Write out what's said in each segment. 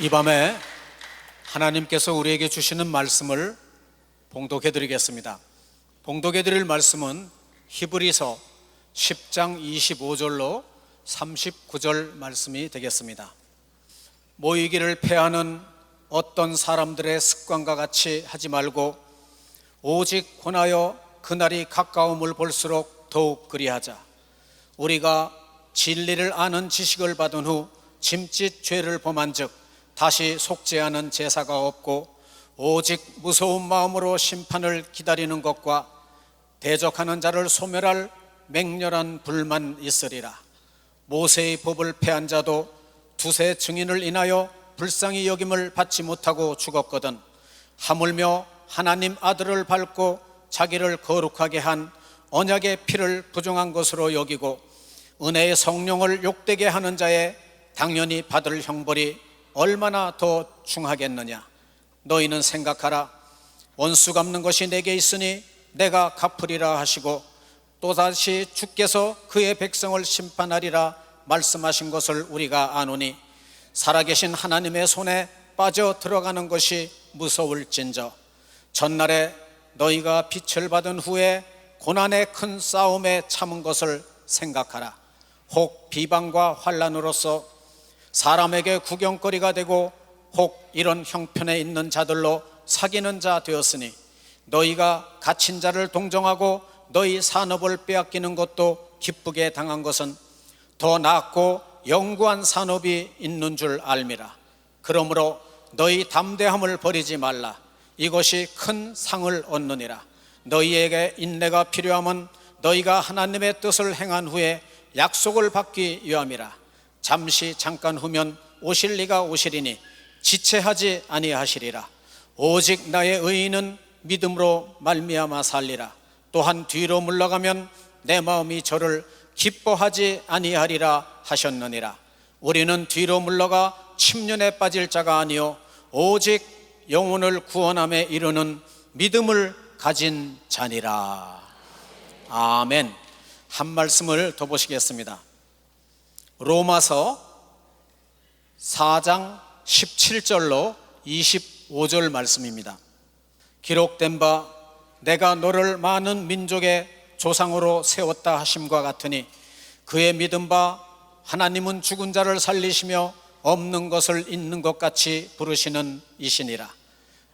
이 밤에 하나님께서 우리에게 주시는 말씀을 봉독해 드리겠습니다. 봉독해 드릴 말씀은 히브리서 10장 25절로 39절 말씀이 되겠습니다. 모이기를 패하는 어떤 사람들의 습관과 같이 하지 말고 오직 권하여 그날이 가까움을 볼수록 더욱 그리하자. 우리가 진리를 아는 지식을 받은 후 짐짓 죄를 범한 즉 다시 속죄하는 제사가 없고 오직 무서운 마음으로 심판을 기다리는 것과 대적하는 자를 소멸할 맹렬한 불만 있으리라. 모세의 법을 패한 자도 두세 증인을 인하여 불쌍히 여김을 받지 못하고 죽었거든 하물며 하나님 아들을 밟고 자기를 거룩하게 한 언약의 피를 부정한 것으로 여기고 은혜의 성령을 욕되게 하는 자에 당연히 받을 형벌이 얼마나 더 중하겠느냐. 너희는 생각하라. 원수 갚는 것이 내게 있으니 내가 갚으리라 하시고 또다시 주께서 그의 백성을 심판하리라 말씀하신 것을 우리가 아노니 살아계신 하나님의 손에 빠져 들어가는 것이 무서울진저. 전날에 너희가 빛을 받은 후에 고난의 큰 싸움에 참은 것을 생각하라. 혹 비방과 환난으로서 사람에게 구경거리가 되고 혹 이런 형편에 있는 자들로 사귀는 자 되었으니 너희가 갇힌 자를 동정하고 너희 산업을 빼앗기는 것도 기쁘게 당한 것은 더 낫고 영구한 산업이 있는 줄 알미라. 그러므로 너희 담대함을 버리지 말라. 이것이 큰 상을 얻느니라. 너희에게 인내가 필요함은 너희가 하나님의 뜻을 행한 후에 약속을 받기 위함이라. 잠깐 후면 오실 리가 오시리니 지체하지 아니하시리라. 오직 나의 의인은 믿음으로 말미암아 살리라. 또한 뒤로 물러가면 내 마음이 저를 기뻐하지 아니하리라 하셨느니라. 우리는 뒤로 물러가 침륜에 빠질 자가 아니요 오직 영혼을 구원함에 이르는 믿음을 가진 자니라. 아멘. 한 말씀을 더 보시겠습니다. 로마서 4장 17절로 25절 말씀입니다. 기록된 바 내가 너를 많은 민족의 조상으로 세웠다 하심과 같으니 그의 믿은 바 하나님은 죽은 자를 살리시며 없는 것을 있는 것 같이 부르시는 이시니라.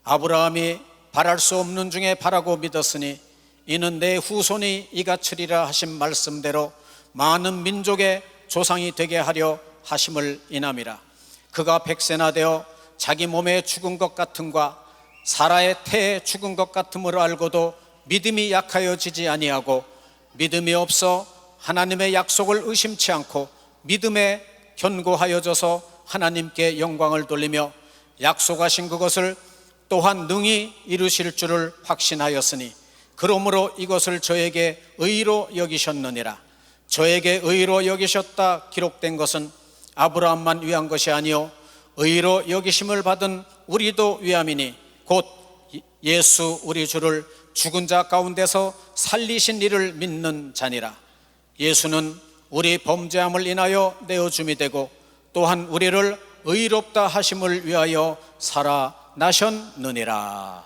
아브라함이 바랄 수 없는 중에 바라고 믿었으니 이는 내 후손이 이같으리라 하신 말씀대로 많은 민족의 조상이 되게 하려 하심을 인함이라. 그가 백세나 되어 자기 몸에 죽은 것 같음과 사라의 태에 죽은 것 같음을 알고도 믿음이 약하여지지 아니하고 믿음이 없어 하나님의 약속을 의심치 않고 믿음에 견고하여져서 하나님께 영광을 돌리며 약속하신 그것을 또한 능히 이루실 줄을 확신하였으니 그러므로 이것을 저에게 의로 여기셨느니라. 저에게 의로 여기셨다 기록된 것은 아브라함만 위한 것이 아니요 의로 여기심을 받은 우리도 위함이니 곧 예수 우리 주를 죽은 자 가운데서 살리신 이를 믿는 자니라. 예수는 우리 범죄함을 인하여 내어줌이 되고 또한 우리를 의롭다 하심을 위하여 살아나셨느니라.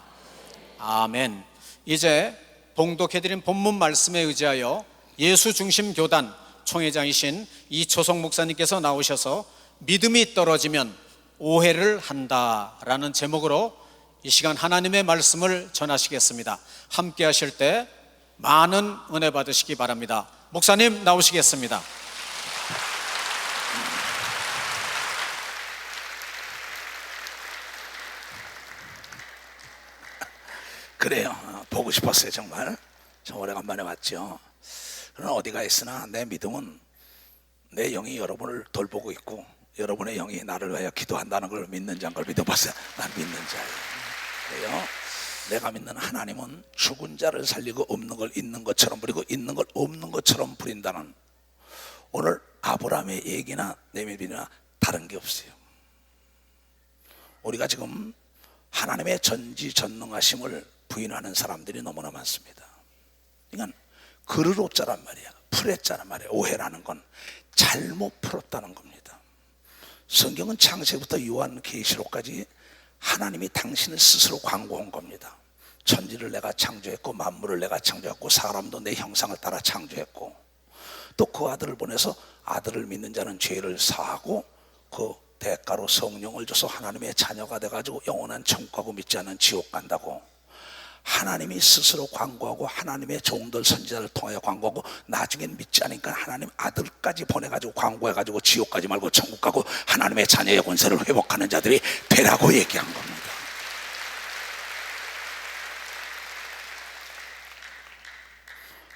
아멘. 이제 봉독해드린 본문 말씀에 의지하여 예수중심교단 총회장이신 이초성 목사님께서 나오셔서 믿음이 떨어지면 오해를 한다라는 제목으로 이 시간 하나님의 말씀을 전하시겠습니다. 함께 하실 때 많은 은혜 받으시기 바랍니다. 목사님 나오시겠습니다. 그래요. 보고 싶었어요. 정말 오래간만에 왔죠. 그러나 어디가 있으나 내 믿음은 내 영이 여러분을 돌보고 있고 여러분의 영이 나를 위하여 기도한다는 걸 믿는 자인 걸 믿어봤어요. 난 믿는 자예요. 그래요. 내가 믿는 하나님은 죽은 자를 살리고 없는 걸 있는 것처럼 부리고 있는 걸 없는 것처럼 부린다는, 오늘 아브라함의 얘기나 내 믿음이나 다른 게 없어요. 우리가 지금 하나님의 전지전능하심을 부인하는 사람들이 너무나 많습니다. 그러니까 그르로자란 말이야, 풀했자란 말이야. 오해라는 건 잘못 풀었다는 겁니다. 성경은 창세기부터 요한계시록까지 하나님이 당신을 스스로 광고한 겁니다. 천지를 내가 창조했고 만물을 내가 창조했고 사람도 내 형상을 따라 창조했고 또 그 아들을 보내서 아들을 믿는 자는 죄를 사하고 그 대가로 성령을 줘서 하나님의 자녀가 돼가지고 영원한 천국 가고 믿지 않는 지옥 간다고 하나님이 스스로 광고하고 하나님의 종들 선지자를 통하여 광고하고 나중엔 믿지 않으니까 하나님 아들까지 보내가지고 광고해가지고 지옥 가지 말고 천국 가고 하나님의 자녀의 권세를 회복하는 자들이 되라고 얘기한 겁니다.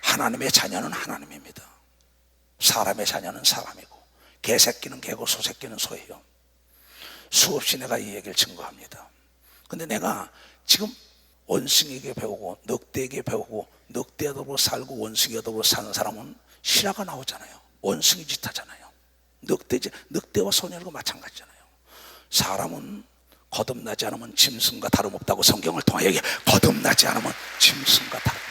하나님의 자녀는 하나님입니다. 사람의 자녀는 사람이고 개새끼는 개고 소새끼는 소예요. 수없이 내가 이 얘기를 증거합니다. 근데 내가 지금 원숭이에게 배우고 늑대에게 배우고 늑대와 더불어 살고 원숭이와 더불어 사는 사람은 실화가 나오잖아요. 원숭이 짓 하잖아요. 늑대와 소년과 마찬가지잖아요. 사람은 거듭나지 않으면 짐승과 다름없다고 성경을 통하여 얘기해. 거듭나지 않으면 짐승과 다름없다.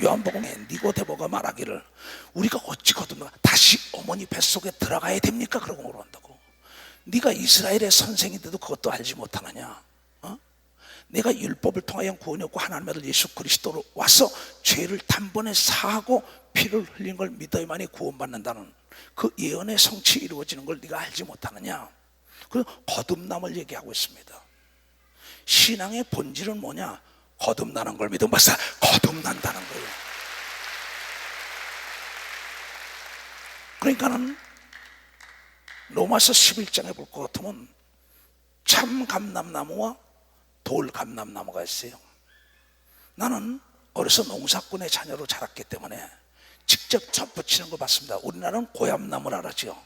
요한복음에 니고데모가 말하기를 우리가 어찌 거듭나 다시 어머니 뱃속에 들어가야 됩니까? 그러고 물어본다고. 네가 이스라엘의 선생인데도 그것도 알지 못하느냐? 내가 율법을 통하여 구원이 없고 하나님의 아들 예수 그리스도로 와서 죄를 단번에 사하고 피를 흘린 걸 믿어야만이 구원받는다는 그 예언의 성취 이루어지는 걸 네가 알지 못하느냐? 그리고 거듭남을 얘기하고 있습니다. 신앙의 본질은 뭐냐? 거듭나는 걸 믿으면 벌써 거듭난다는 거예요. 그러니까는 로마서 11장에 볼 것 같으면 참 감람나무와 돌 감람나무가 있어요. 나는 어려서 농사꾼의 자녀로 자랐기 때문에 직접 접 붙이는 거 봤습니다. 우리나라는 고얌나무를 알았죠.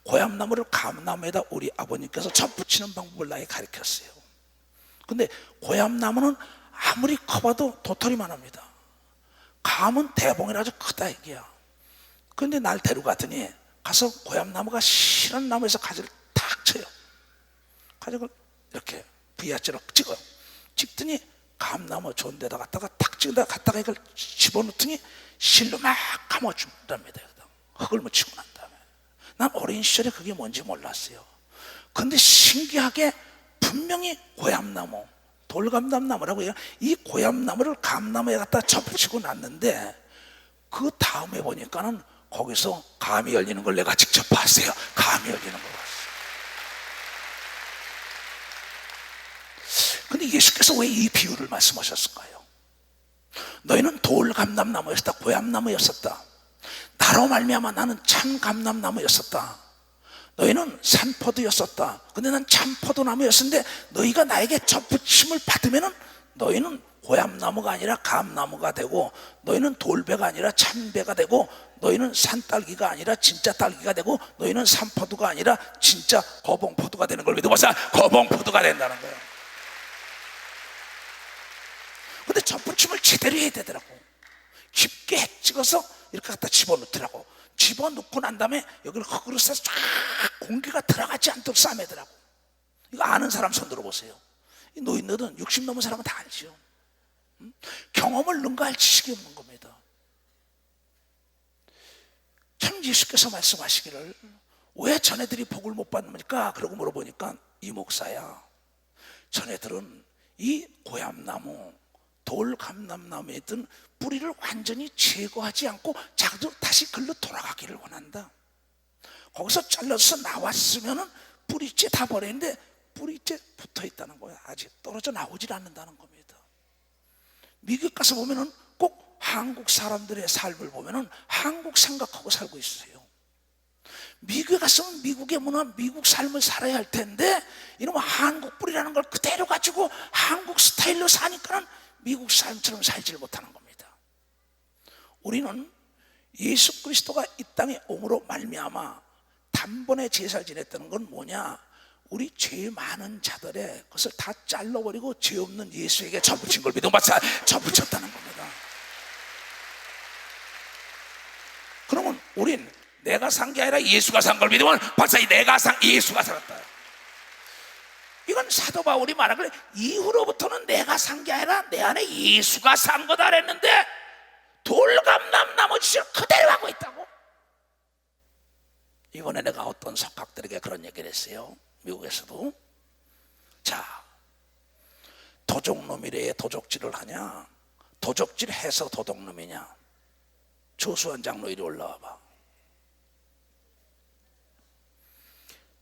고얌나무를 감나무에다 우리 아버님께서 접 붙이는 방법을 나에게 가르쳤어요. 근데 고얌나무는 아무리 커봐도 도토리만 합니다. 감은 대봉이라 아주 크다 이게야. 근데 날 데려갔더니 가서 고얌나무가 실한 나무에서 가지를 탁 쳐요. 가지를 이렇게 V자로 찍어요. 찍더니 감나무 좋은 데다 갖다가 탁 찍어다 갖다가 이걸 집어넣더니 실로 막 감아준답니다. 흙을 묻히고 난 다음에 난 어린 시절에 그게 뭔지 몰랐어요. 근데 신기하게 분명히 고얌나무 돌감람나무라고 해요. 이 고얌나무를 감나무에 갖다 접붙이고 놨는데 그 다음에 보니까는 거기서 감이 열리는 걸 내가 직접 봤어요. 감이 열리는 걸 봤어요. 근데 예수께서 왜 이 비유를 말씀하셨을까요? 너희는 돌감람나무였었다. 고얌나무였었다. 나로 말미암아 나는 참 감람나무였었다. 너희는 산포도였었다. 근데 난 참포도나무였었는데 너희가 나에게 접붙임을 받으면은 너희는 고얌나무가 아니라 감나무가 되고 너희는 돌배가 아니라 참배가 되고 너희는 산딸기가 아니라 진짜 딸기가 되고 너희는 산포도가 아니라 진짜 거봉포도가 되는 걸 믿어보자. 거봉포도가 된다는 거예요. 근데 접붙임을 제대로 해야 되더라고. 깊게 찍어서 이렇게 갖다 집어넣더라고. 집어넣고 난 다음에 여기를 흙으로 싸서 쫙 공기가 들어가지 않도록 싸매더라고. 이거 아는 사람 손 들어보세요. 이 노인들은 60 넘은 사람은 다 알죠. 경험을 능가할 지식이 없는 겁니다. 참 예수께서 말씀하시기를 왜 자네들이 복을 못 받습니까? 그러고 물어보니까 이 목사야, 자네들은 이 고얌나무 돌감람나무에 든 뿌리를 완전히 제거하지 않고 자기도 다시 글로 돌아가기를 원한다. 거기서 잘라서 나왔으면은 뿌리째 다 버리는데 뿌리째 붙어 있다는 거야. 아직 떨어져 나오질 않는다는 겁니다. 미국 가서 보면은 꼭 한국 사람들의 삶을 보면은 한국 생각하고 살고 있어요. 미국에 갔으면 미국의 문화, 미국 삶을 살아야 할 텐데 이놈의 한국 뿌리라는 걸 그대로 가지고 한국 스타일로 사니까는 미국 삶처럼 살지를 못하는 겁니다. 우리는 예수 그리스도가 이 땅에 옴으로 말미암아 단번에 제사를 지냈다는 건 뭐냐? 우리 죄 많은 자들의 것을 다 잘라버리고 죄 없는 예수에게 접붙인 걸 믿어 봤자 접붙였다는 겁니다. 그러면 우린 내가 산 게 아니라 예수가 산 걸 믿으면 박사님 내가 산 예수가 살았다. 이건 사도 바울이 말하기를 이후로부터는 내가 산 게 아니라 내 안에 예수가 산 거다 그랬는데 돌감람 나머지 짓을 그대로 하고 있다고. 이번에 내가 어떤 석학들에게 그런 얘기를 했어요. 미국에서도. 자, 도적놈이래 도적질을 하냐, 도적질 해서 도둑놈이냐? 조수환 장로 이리 올라와봐.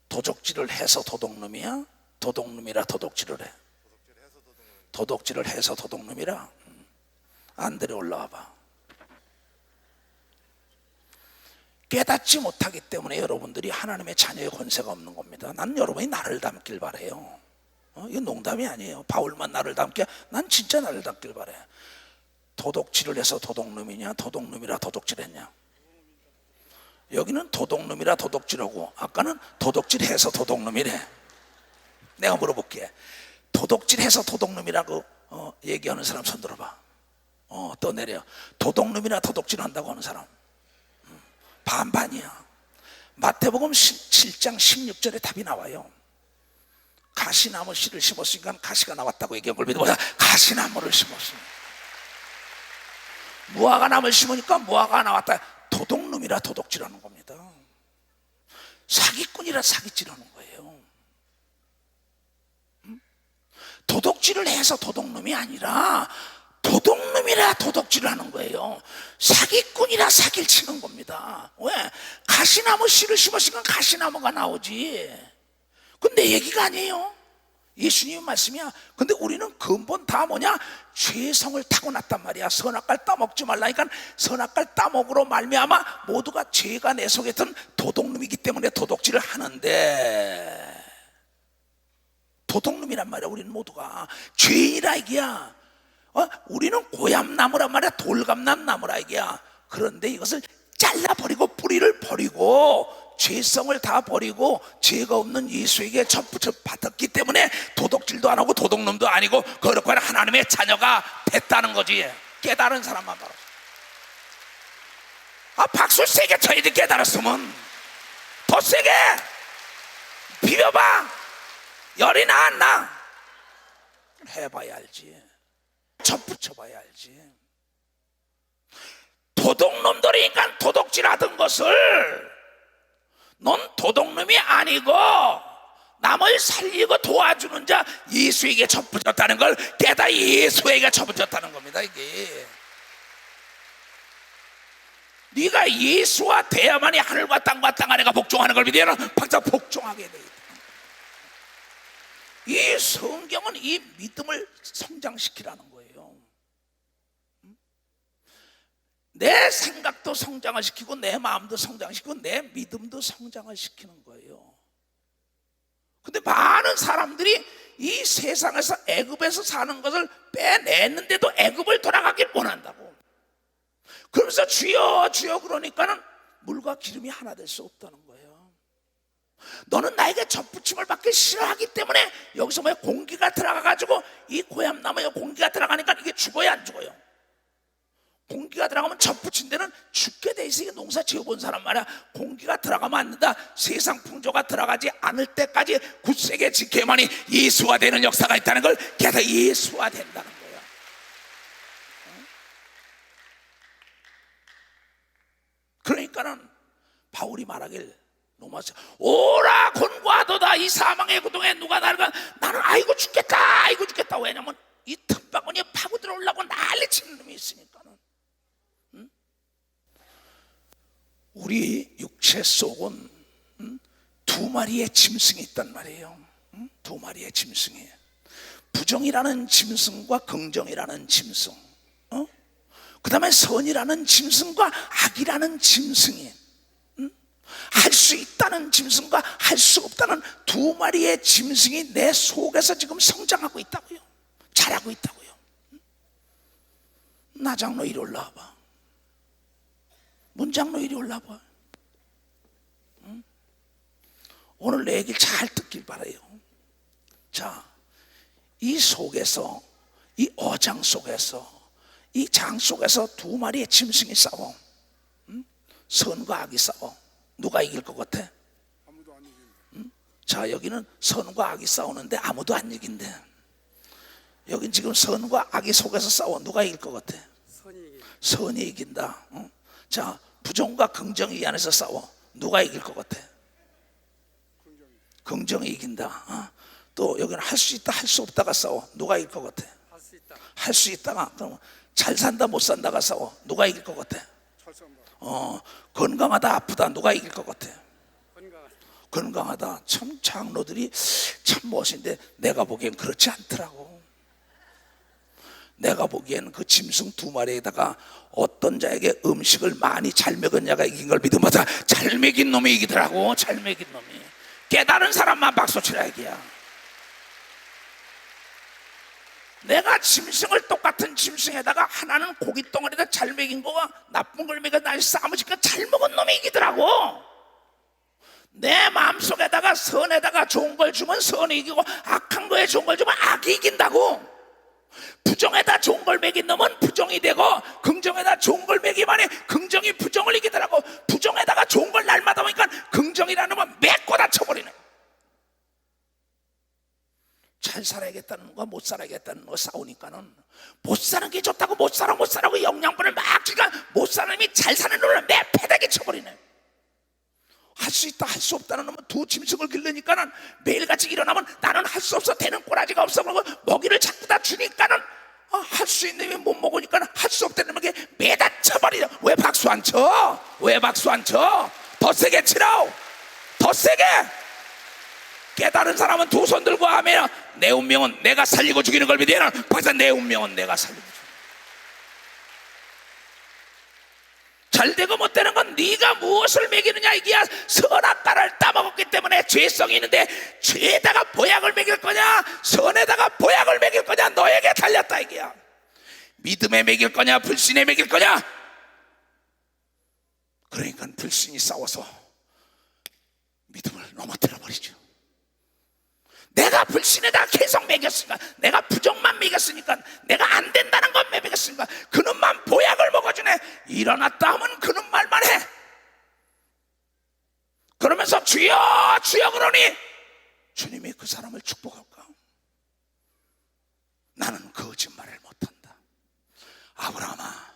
도적질을 해서 도둑놈이야? 도둑놈이라 도둑질을 해? 도둑질을 해서 도둑놈이라? 안드레 올라와봐. 깨닫지 못하기 때문에 여러분들이 하나님의 자녀의 권세가 없는 겁니다. 난 여러분이 나를 닮길 바래요. 이건 농담이 아니에요. 바울만 나를 닮게, 난 진짜 나를 닮길 바래. 도둑질을 해서 도둑놈이냐, 도둑놈이라 도둑질했냐? 여기는 도둑놈이라 도둑질하고, 아까는 도둑질해서 도둑놈이래. 내가 물어볼게. 도둑질해서 도둑놈이라고 얘기하는 사람 손 들어봐. 또 내려. 도둑놈이라 도둑질한다고 하는 사람 반반이야. 마태복음 7장 16절에 답이 나와요. 가시나무 씨를 심었으니까 가시가 나왔다고 얘기한 걸 믿어보자. 가시나무를 심었습니다. 무화과나무를 심으니까 무화과가 나왔다. 도둑놈이라 도둑질하는 겁니다. 사기꾼이라 사기질하는 거예요. 도둑질을 해서 도둑놈이 아니라 도둑놈이라 도둑질을 하는 거예요. 사기꾼이라 사기를 치는 겁니다. 왜? 가시나무 씨를 심었으니까 가시나무가 나오지. 그건 내 얘기가 아니에요. 예수님 말씀이야. 근데 우리는 근본 다 뭐냐? 죄성을 타고났단 말이야. 선악과를 따먹지 말라니까 선악과를 따먹으로 말미암아 모두가 죄가 내 속에 든 도둑놈이기 때문에 도둑질을 하는데, 도둑놈이란 말이야. 우리는 모두가 죄인이라 이게야. 우리는 고얌나무란 말이야. 돌감나무라 이게야. 그런데 이것을 잘라버리고 뿌리를 버리고 죄성을 다 버리고 죄가 없는 예수에게 접붙여 받았기 때문에 도둑질도 안 하고 도둑놈도 아니고 거룩한 하나님의 자녀가 됐다는 거지. 깨달은 사람만 바로. 박수 세게 쳐야지. 깨달았으면 더 세게 비벼봐. 열이 나 안 나? 해봐야 알지. 접붙여봐야 알지. 도둑놈들이니까 도둑질하던 것을 넌 도둑놈이 아니고 남을 살리고 도와주는 자 예수에게 접붙였다는 걸 깨달아 예수에게 접붙였다는 겁니다. 이게 네가 예수와 돼야만이 하늘과 땅과 땅 안에가 복종하는 걸 믿으면 박자 복종하게 돼 있다. 이 성경은 이 믿음을 성장시키라는 거예요. 내 생각도 성장을 시키고 내 마음도 성장시키고 내 믿음도 성장을 시키는 거예요. 근데 많은 사람들이 이 세상에서 애굽에서 사는 것을 빼냈는데도 애굽을 돌아가길 원한다고. 그러면서 주여 주여 그러니까는 물과 기름이 하나 될 수 없다는 거예요. 너는 나에게 접붙임을 받기 싫어하기 때문에 여기서 뭐 공기가 들어가가지고 이 고향나무에 공기가 들어가니까 이게 죽어요 안 죽어요? 공기가 들어가면 접붙인 데는 죽게 돼 있어. 이게 농사 지어본 사람 말이야. 공기가 들어가면 안 된다. 세상 풍조가 들어가지 않을 때까지 굳세게 지켜야만이 예수화 되는 역사가 있다는 걸 걔가 예수화 된다는 거야. 그러니까는 바울이 말하길 로마서 오라 곤고하도다. 이 사망의 고통에 누가 나를 나는 아이고 죽겠다 아이고 죽겠다. 왜냐면 이 틈바구니에 파고 들어오려고 난리치는 놈이 있으니까는. 우리 육체 속은 두 마리의 짐승이 있단 말이에요. 두 마리의 짐승이. 부정이라는 짐승과 긍정이라는 짐승, 그 다음에 선이라는 짐승과 악이라는 짐승이, 할 수 있다는 짐승과 할 수 없다는 두 마리의 짐승이 내 속에서 지금 성장하고 있다고요. 자라고 있다고요. 나 장로 이리 올라와봐. 문장로 이리 올라봐. 오늘 내 얘기를 잘 듣길 바라요. 자, 이 속에서, 이 어장 속에서, 이 장 속에서 두 마리의 짐승이 싸워. 선과 악이 싸워. 누가 이길 것 같아? 아무도 안 이긴다. 자, 여기는 선과 악이 싸우는데 아무도 안 이긴대. 여긴 지금 선과 악이 속에서 싸워. 누가 이길 것 같아? 선이 이긴다. 선이 이긴다. 자, 부정과 긍정이 이 안에서 싸워. 누가 이길 것 같아? 긍정이. 긍정이 이긴다. 또 여기는 할 수 있다 할 수 없다가 싸워. 누가 이길 것 같아? 할 수 있다. 할 수 있다가 그럼 잘 산다 못 산다가 싸워. 누가 이길 것 같아? 잘 산다. 건강하다 아프다 누가 이길 것 같아? 건강한. 건강하다. 참 장로들이 참 멋있는데 내가 보기엔 그렇지 않더라고. 내가 보기엔 그 짐승 2마리에다가 어떤 자에게 음식을 많이 잘 먹은 자가 이긴 걸 믿음보다 잘 먹인 놈이 이기더라고. 잘 먹인 놈이. 깨달은 사람만 박수 치라 이기야. 내가 짐승을 똑같은 짐승에다가 하나는 고깃덩어리에다 잘 먹인 거가 나쁜 걸 먹여 날 싸움으니까 잘 먹은 놈이 이기더라고. 내 마음속에다가 선에다가 좋은 걸 주면 선이 이기고 악한 거에 좋은 걸 주면 악이 이긴다고. 부정에다 좋은 걸 먹인 놈은 부정이 되고 긍정에다 좋은 걸 먹이면 긍정이 부정을 이기더라고. 부정에다가 좋은 걸 날마다 보니까 긍정이라는 놈은 맺고 다쳐버리네. 잘 살아야겠다는 거 못 살아야겠다는 거 싸우니까는 못 사는 게 좋다고 못 살아고 영양분을 막 주니까 못 사는 놈이 잘 사는 놈을 매 패대기 쳐버리네. 할 수 있다 할 수 없다는 놈은 두 짐승을 기르니까는 매일같이 일어나면 나는 할 수 없어 되는 꼬라지가 없어 그러고 먹이를 자꾸 다 주니까는 할 수 있는 놈이 못 먹으니까는 할 수 없다는 놈에게 매다 쳐버리죠. 왜 박수 안 쳐? 왜 박수 안 쳐? 더 세게 치라오. 더 세게. 깨달은 사람은 두 손 들고 하면 내 운명은 내가 살리고 죽이는 걸 믿으면 벌써 내 운명은 내가 살리고 죽이는. 잘되고 못되는 건 네가 무엇을 먹이느냐 이게야. 선악과를 따먹었기 때문에 죄성이 있는데 죄에다가 보약을 먹일 거냐 선에다가 보약을 먹일 거냐 너에게 달렸다 이게야. 믿음에 먹일 거냐 불신에 먹일 거냐. 그러니까 불신이 싸워서 믿음을 넘어뜨려 버리죠. 내가 불신에다 계속 먹였으니까 내가 부정만 먹였으니까 내가 안 된다는 건 먹였으니까 그놈만 보약을 먹어주네. 일어났다 하면 그놈 말만 해. 그러면서 주여 주여 그러니 주님이 그 사람을 축복할까? 나는 거짓말을 못한다. 아브라함아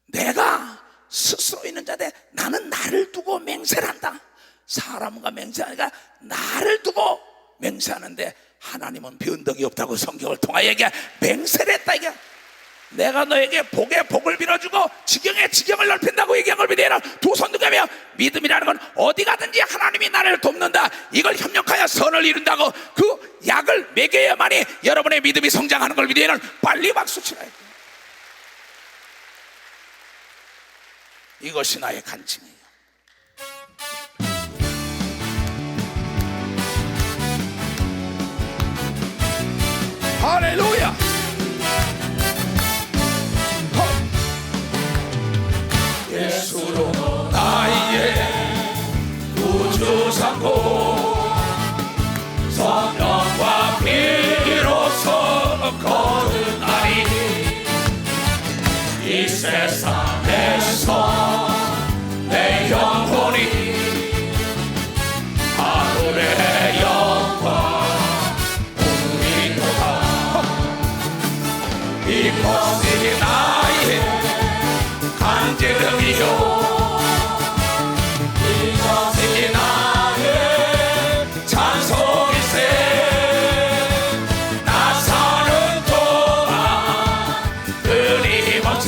내가 스스로 있는 자인데 나는 나를 두고 맹세를 한다. 사람과 맹세하니까 나를 두고 맹세하는데 하나님은 변덕이 없다고 성경을 통하여 얘기해. 맹세를 했다 이게. 내가 너에게 복에 복을 빌어주고 지경에 지경을 넓힌다고 얘기한 걸 믿으라. 두 손 들고 믿음이라는 건 어디 가든지 하나님이 나를 돕는다. 이걸 협력하여 선을 이룬다고 그 약을 먹여야만이 여러분의 믿음이 성장하는 걸 믿으면 빨리 박수 치라. 이것이 나의 간증이에요. 할렐루야. 예수로 나의 구주 삼고 성령과 피로서 거듭나니 이 세상에서 내 영혼이 하늘의 영광 이것이 나의 간증이요 이것이 나의 찬송일세. 나 사는 동안 끊임없이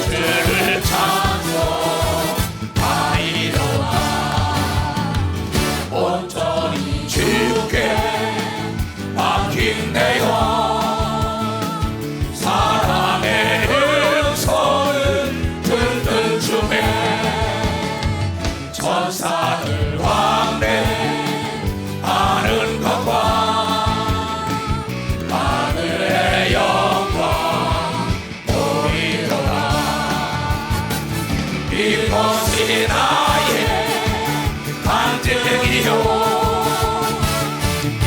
주를 찬송하리로다. 온전히 주께 맡긴 내 영 천사들 왕래하는 것과 하늘의 영광 보이도다. 이것이 나의 간증이요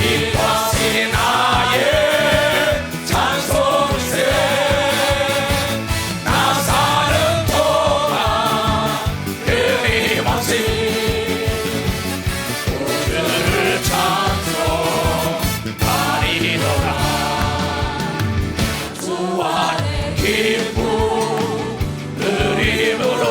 이것이 나의 찬송세. 나 사는 동안 끊임없이 주를 찬송하리로다. 주 안에 기쁨 누림으로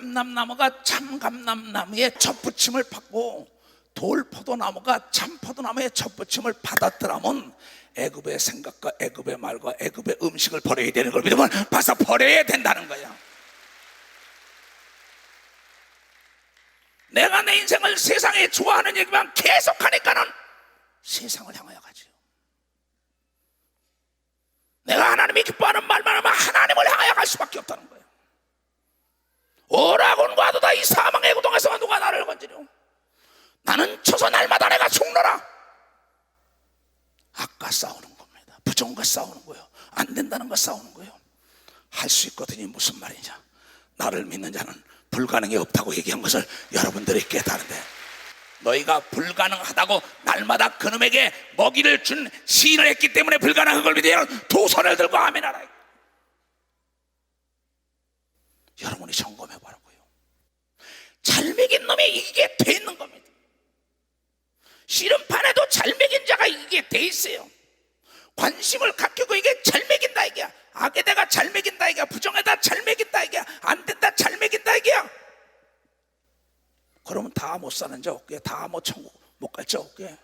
감람나무가 참 감람나무의 첫 부침을 받고 돌포도나무가 참 포도나무의 첫 부침을 받았더라면 애굽의 생각과 애굽의 말과 애굽의 음식을 버려야 되는 걸 믿으면 벌써 버려야 된다는 거야. 내가 내 인생을 세상에 좋아하는 얘기만 계속하니까는 세상을 향하여 가지요. 내가 하나님이 기뻐하는 말만 하면 하나님을 향하여 갈 수밖에 없다는 거예요. 오라곤과도 다 이 사망의 고통에서 누가 나를 건지려. 나는 쳐서 날마다 내가 죽노라. 악과 싸우는 겁니다. 부정과 싸우는 거예요. 안 된다는 거 싸우는 거예요. 할 수 있거든요. 무슨 말이냐. 나를 믿는 자는 불가능이 없다고 얘기한 것을 여러분들이 깨달은데, 너희가 불가능하다고 날마다 그놈에게 먹이를 준 시인을 했기 때문에 불가능한 걸 믿으면 두 손을 들고 아멘하라. 여러분이 점검해 보라고요. 잘 먹인 놈이 이게 돼 있는 겁니다. 씨름판에도 잘 먹인 자가 이게 돼 있어요. 관심을 갖고 이게 잘 먹인다 이게야. 악에다가 잘 먹인다 이게야. 부정에다 잘 먹인다 이게야. 안 된다 잘 먹인다 이게야. 그러면 다 못 사는 자 없게, 다 못 천국 못 갈 자 없게.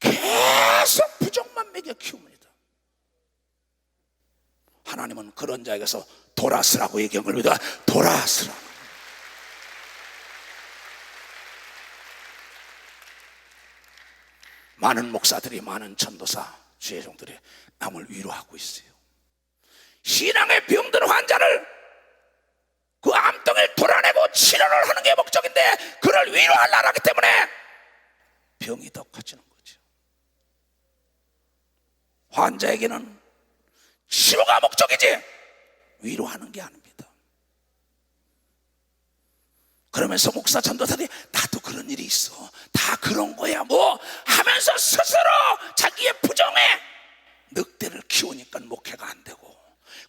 계속 부정만 먹여 키웁니다. 하나님은 그런 자에게서 돌아서라고 얘기한 겁니다. 돌아서라. 많은 목사들이, 많은 전도사, 주의 종들이 남을 위로하고 있어요. 신앙의 병든 환자를 그 암덩이를 돌아내고 치료를 하는 게 목적인데, 그를 위로하려고 하기 때문에 병이 더 커지는 거죠. 환자에게는 치료가 목적이지 위로하는 게 아닙니다. 그러면서 목사 전도사들이 나도 그런 일이 있어, 다 그런 거야 뭐 하면서 스스로 자기의 부정에 늑대를 키우니까 목회가 안 되고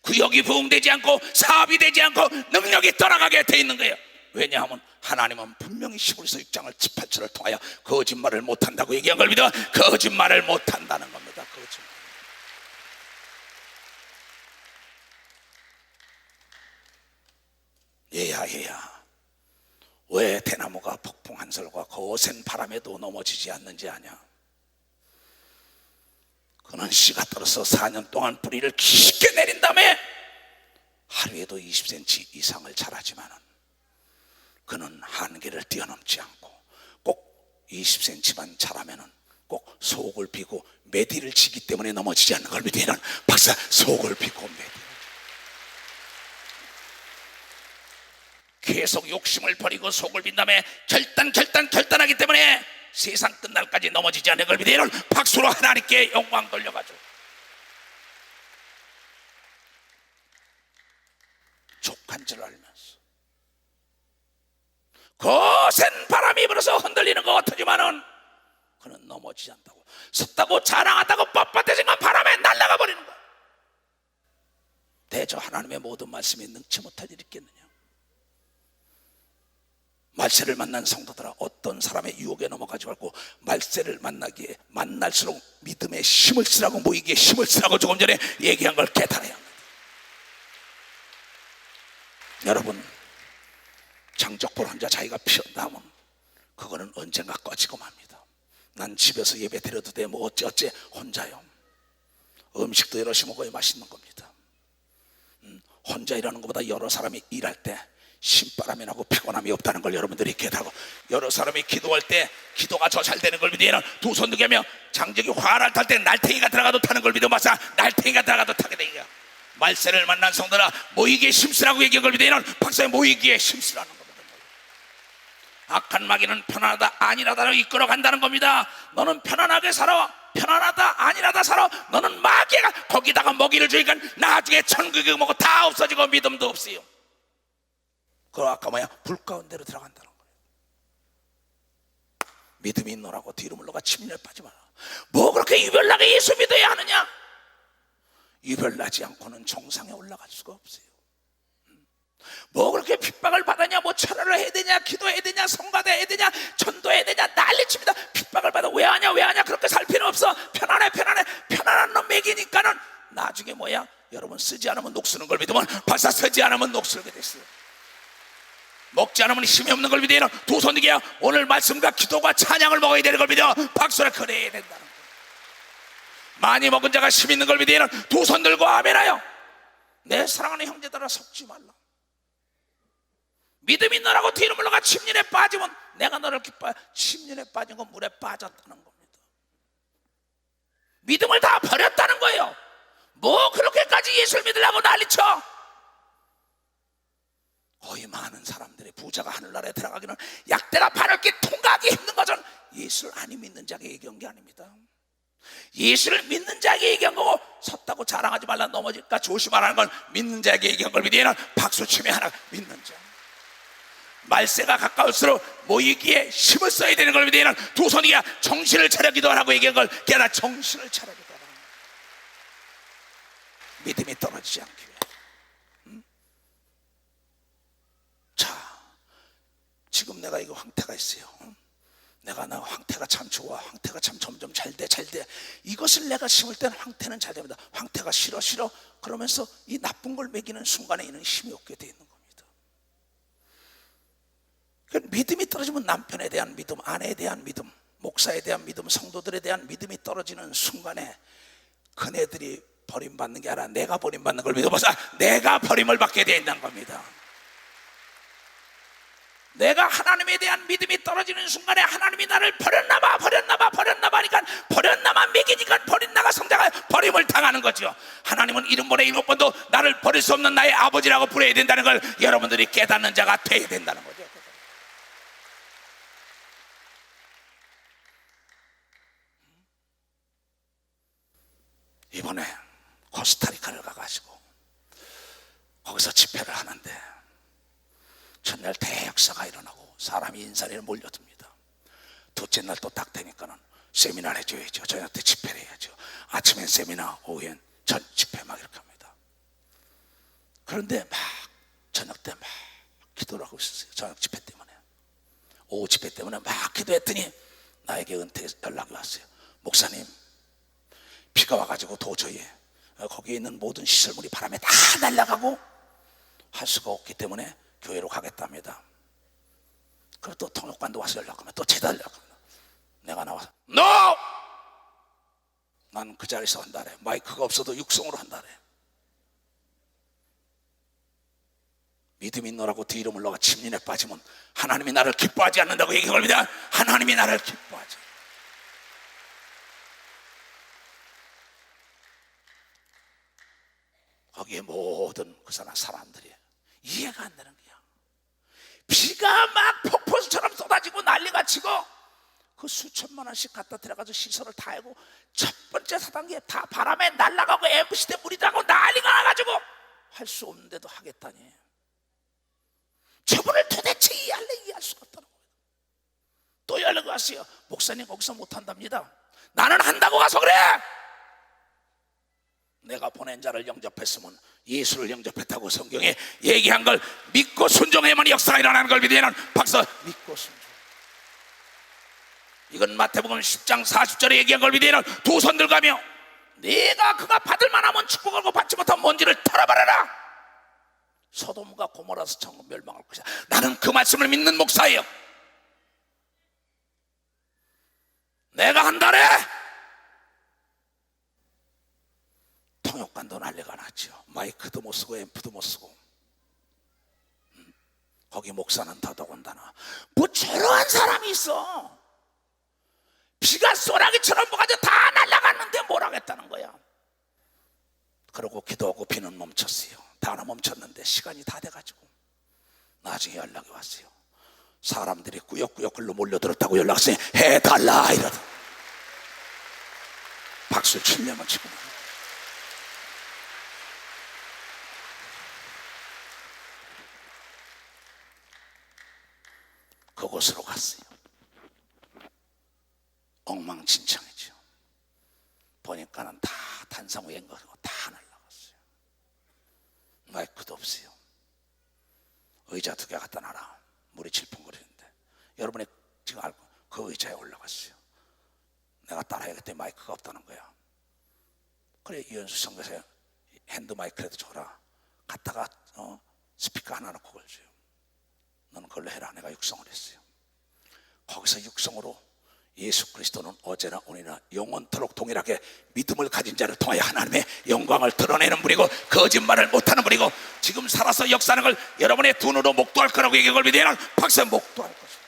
구역이 부흥되지 않고 사업이 되지 않고 능력이 떠나가게 돼 있는 거예요. 왜냐하면 하나님은 분명히 시브리서 6장을 18절을 통하여 거짓말을 못한다고 얘기한 걸 믿어. 거짓말을 못한다는 겁니다. 거짓말. 얘야 왜 대나무가 폭풍 한설과 거센 바람에도 넘어지지 않는지 아냐? 그는 씨가 떨어서 4년 동안 뿌리를 깊게 내린 다음에 하루에도 20cm 이상을 자라지만은 그는 한계를 뛰어넘지 않고 꼭 20cm만 자라면은 꼭 속을 비고 메디를 치기 때문에 넘어지지 않는 걸 믿으면 박사 속을 비고 메디 계속 욕심을 버리고 속을 빈 다음에 결단하기 때문에 세상 끝날까지 넘어지지 않는 걸 믿으면 박수로 하나님께 영광 돌려가죠. 족한 줄 알면서 거센 바람이 불어서 흔들리는 것 같으지만은 그는 넘어지지 않다고, 섰다고 자랑한다고 뻣뻣해진 건 바람에 날아가 버리는 거야. 대저 하나님의 모든 말씀이 능치 못할 일이 있겠느냐? 말세를 만난 성도들아, 어떤 사람의 유혹에 넘어가지 말고 말세를 만나기에 만날수록 믿음에 힘을 쓰라고, 모이기에 힘을 쓰라고 조금 전에 얘기한 걸 깨달아야 합니다. 여러분, 장적불 혼자 자기가 피었다면 그거는 언젠가 꺼지고 맙니다. 난 집에서 예배 드려도 돼 뭐 어째 혼자요. 음식도 여럿이 먹어야 맛있는 겁니다. 혼자 일하는 것보다 여러 사람이 일할 때 신바람이 나고 피곤함이 없다는 걸 여러분들이 깨달고, 여러 사람이 기도할 때 기도가 더 잘 되는 걸 믿으면 두 손 두개 하며 장적이 화를 탈 때 날탱이가 들어가도 타는 걸 믿어 마사 날탱이가 들어가도 타게 되니까. 말세를 만난 성도라 모이기에 힘쓰라고 얘기한 걸 믿으면 박사의 모이기에 힘쓰라는 겁니다. 악한 마귀는 편안하다 안일하다로 이끌어 간다는 겁니다. 너는 편안하게 살아, 편안하다 안일하다 살아. 너는 마귀가 거기다가 먹이를 주니까 나중에 천국에 먹고 다 없어지고 믿음도 없어요. 그 아까 뭐야? 불 가운데로 들어간다는 거예요. 믿음이 있노라고 뒤로 물러가 침례에 빠지 마라. 뭐 그렇게 유별나게 예수 믿어야 하느냐? 유별나지 않고는 정상에 올라갈 수가 없어요. 뭐 그렇게 핍박을 받았냐? 뭐 철회를 해야 되냐? 기도해야 되냐? 성가대 해야 되냐? 전도해야 되냐? 난리칩니다. 핍박을 받아 왜 하냐? 그렇게 살 필요 없어. 편안한 놈 먹이니까는 나중에 뭐야? 여러분 쓰지 않으면 녹쓰는 걸 믿으면 벌써 쓰지 않으면 녹슬게 됐어요. 먹지 않으면 힘이 없는 걸 믿어야 되는 두 손 들기야. 오늘 말씀과 기도가 찬양을 먹어야 되는 걸 믿어 박수를 그래야 된다는 거예요. 많이 먹은 자가 힘 있는 걸 믿어야 되는 두 손 들고 아멘하여. 내 사랑하는 형제들아, 속지 말라. 믿음이 너라고 뒤로 물러가 침륜에 빠지면 내가 너를 기뻐해. 침륜에 빠진 건 물에 빠졌다는 겁니다. 믿음을 다 버렸다는 거예요. 뭐 그렇게까지 예수를 믿으려고 난리쳐. 거의 많은 사람들이 부자가 하늘나라에 들어가기는 약대가 바늘 길 통과하기 힘든 것은 예수를 안 믿는 자에게 얘기한 게 아닙니다. 예수를 믿는 자에게 얘기한 거고, 섰다고 자랑하지 말라 넘어질까 조심하라는 걸 믿는 자에게 얘기한 걸 믿으면 박수치며 하나 믿는 자. 말세가 가까울수록 모이기에 힘을 써야 되는 걸 믿으면 두 손이야 정신을 차려 기도하라고 얘기한 걸 깨나 정신을 차려 기도하라. 믿음이 떨어지지 않기 위해. 자, 지금 내가 이거 황태가 있어요. 내가 나 황태가 참 좋아. 황태가 참 점점 잘 돼. 이것을 내가 심을 때는 황태는 잘 됩니다. 황태가 싫어. 그러면서 이 나쁜 걸 먹이는 순간에 이는 힘이 없게 돼 있는 겁니다. 그러니까 믿음이 떨어지면 남편에 대한 믿음, 아내에 대한 믿음, 목사에 대한 믿음, 성도들에 대한 믿음이 떨어지는 순간에 그네들이 버림받는 게 아니라 내가 버림받는 걸 믿어보자. 내가 버림을 받게 된다는 겁니다. 내가 하나님에 대한 믿음이 떨어지는 순간에 하나님이 나를 버렸나봐 하니까 버렸나봐 먹이니까 버린 나가 성장하여 버림을 당하는 거죠. 하나님은 7번에 7번도 나를 버릴 수 없는 나의 아버지라고 부르어야 된다는 걸 여러분들이 깨닫는 자가 돼야 된다는 거죠. 이번에 코스타리카를 가가지고 거기서 집회를 하는데 첫날 대역사가 일어나고 사람이 인사리에 몰려듭니다. 둘째 날 또 딱 되니까는 세미나를 해줘야죠. 저녁 때 집회를 해야죠. 아침엔 세미나, 오후엔 전 집회 막 이렇게 합니다. 그런데 막 저녁 때 막 기도를 하고 있었어요. 저녁 집회 때문에, 오후 집회 때문에 막 기도했더니 나에게 은퇴 연락이 왔어요. 목사님, 비가 와가지고 도저히 거기에 있는 모든 시설물이 바람에 다 날아가고 할 수가 없기 때문에 교회로 가겠답니다. 그리고 또 통역관도 와서 연락하면 또 재달라고. 내가 나와서 NO! 난 그 자리에서 한다래. 마이크가 없어도 육성으로 한다래. 믿음이 있노라고 뒤로 물러가 침륜에 빠지면 하나님이 나를 기뻐하지 않는다고 얘기합니다. 하나님이 나를 기뻐하지. 거기에 모든 그 사람들이 이해가 안 되는 거야. 비가 막 폭포수처럼 쏟아지고 난리가 치고 그 수천만 원씩 갖다 들어가서 시설을 다 하고 첫 번째 4단계 다 바람에 날아가고 MC 때 물이 나고 난리가 나가지고 할 수 없는데도 하겠다니. 저분을 도대체 이해할 수가 없다는 거예요. 또 연락이 왔어요. 목사님 거기서 못한답니다. 나는 한다고 가서 그래. 내가 보낸 자를 영접했으면 예수를 영접했다고 성경에 얘기한 걸 믿고 순종해야만 역사가 일어나는 걸 믿으면 박수. 믿고 순종. 이건 마태복음 10장 40절에 얘기한 걸 믿으면 두 손 들가며 네가 그가 받을 만하면 축복하고 받지 못한 먼지를 털어버려라. 소돔과 고모라서 천국 멸망할 것이다. 나는 그 말씀을 믿는 목사예요. 내가 한다래. 통역관도 난리가 났죠. 마이크도 못 쓰고 앰프도 못 쓰고. 거기 목사는 더더군다나 뭐 저러한 사람이 있어. 비가 쏘라기처럼 뭐가 다 날아갔는데 뭘 하겠다는 거야. 그러고 기도하고 비는 멈췄어요. 다 멈췄는데 시간이 다 돼가지고 나중에 연락이 왔어요. 사람들이 꾸역꾸역 글로 몰려들었다고 연락 왔어요. 해달라 이러다. 박수 치려면 치고. 그곳으로 갔어요. 엉망진창이죠. 보니까는 다 단상우에 거고 다 날라갔어요. 마이크도 없어요. 의자 2개 갖다 놔라. 물이 질풍거리는데 여러분이 지금 알고 그 의자에 올라갔어요. 내가 따라야겠다. 마이크가 없다는 거야. 그래 이현수 선교사에 핸드 마이크라도 줘라. 갖다가 스피커 하나 놓고 걸줘요. 너는 그걸로 해라. 내가 육성을 했어요. 거기서 육성으로 예수 그리스도는 어제나 오늘이나 영원토록 동일하게 믿음을 가진 자를 통하여 하나님의 영광을 드러내는 분이고 거짓말을 못하는 분이고 지금 살아서 역사하는 걸 여러분의 두 눈으로 목도할 거라고 얘기한 걸 믿으면 박사 목도할 것이다.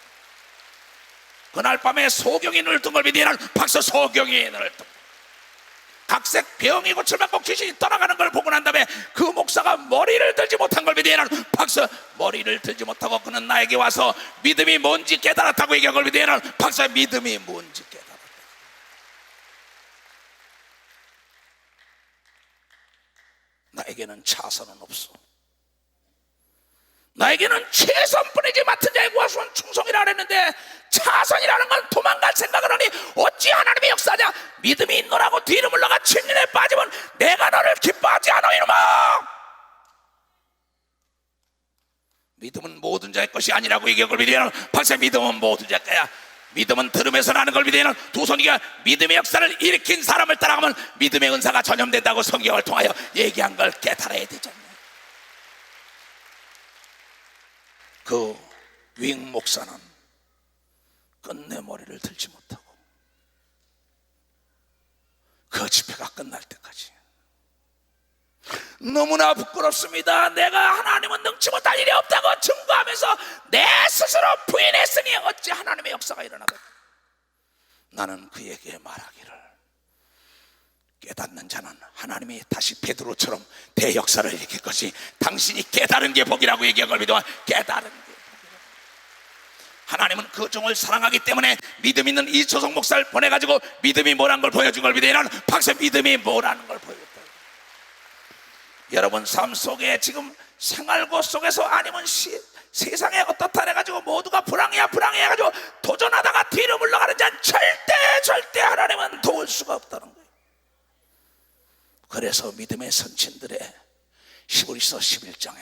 그날 밤에 소경이 눈을 뜬 걸 믿으면 박사 소경이 눈을 뜬 각색 병이 고침받고 귀신이 떠나가는 걸 보고 난 다음에 그 목사가 머리를 들지 못한 걸 믿으면 박사 머리를 들지 못하고 그는 나에게 와서 믿음이 뭔지 깨달았다고 얘기한 걸 믿으면 박사 믿음이 뭔지 깨달았다. 나에게는 차선은 없어. 나에게는 최선뿐이지 맡은 자의 구하수는 충성이라 그랬는데 차선이라는 건 도망갈 생각을 하니 어찌 하나님의 역사냐. 믿음이 있노라고 뒤로 물러가 침륜에 빠지면 내가 너를 기뻐하지 않아. 이놈아, 믿음은 모든 자의 것이 아니라고 얘기한 걸 믿으면 박사 믿음은 모든 자의 거야. 믿음은 들음에서 나는 걸 믿으면 두 손이가 믿음의 역사를 일으킨 사람을 따라가면 믿음의 은사가 전염된다고 성경을 통하여 얘기한 걸 깨달아야 되잖아요. 그 윙 목사는 끝내 머리를 들지 못하고 그 집회가 끝날 때까지 너무나 부끄럽습니다. 내가 하나님은 능치 못할 일이 없다고 증거하면서 내 스스로 부인했으니 어찌 하나님의 역사가 일어나겠다. 나는 그에게 말하기를 깨닫는 자는 하나님이 다시 베드로처럼 대역사를 일으킬 것이 당신이 깨달은 게 복이라고 얘기한 걸 믿어. 깨달은 게 복이라고. 하나님은 그 종을 사랑하기 때문에 믿음 있는 이초성 목사를 보내가지고 믿음이 뭐라는 걸 보여준 걸 믿으면 박사 믿음이 뭐라는 걸 보여줬다. 여러분 삶 속에 지금 생활고 속에서 아니면 세상에 어떻다 해가지고 모두가 불황이야 해가지고 도전하다가 뒤로 물러가는 자는 절대 하나님은 도울 수가 없다는 거예요. 그래서 믿음의 선친들의 히브리서 11장에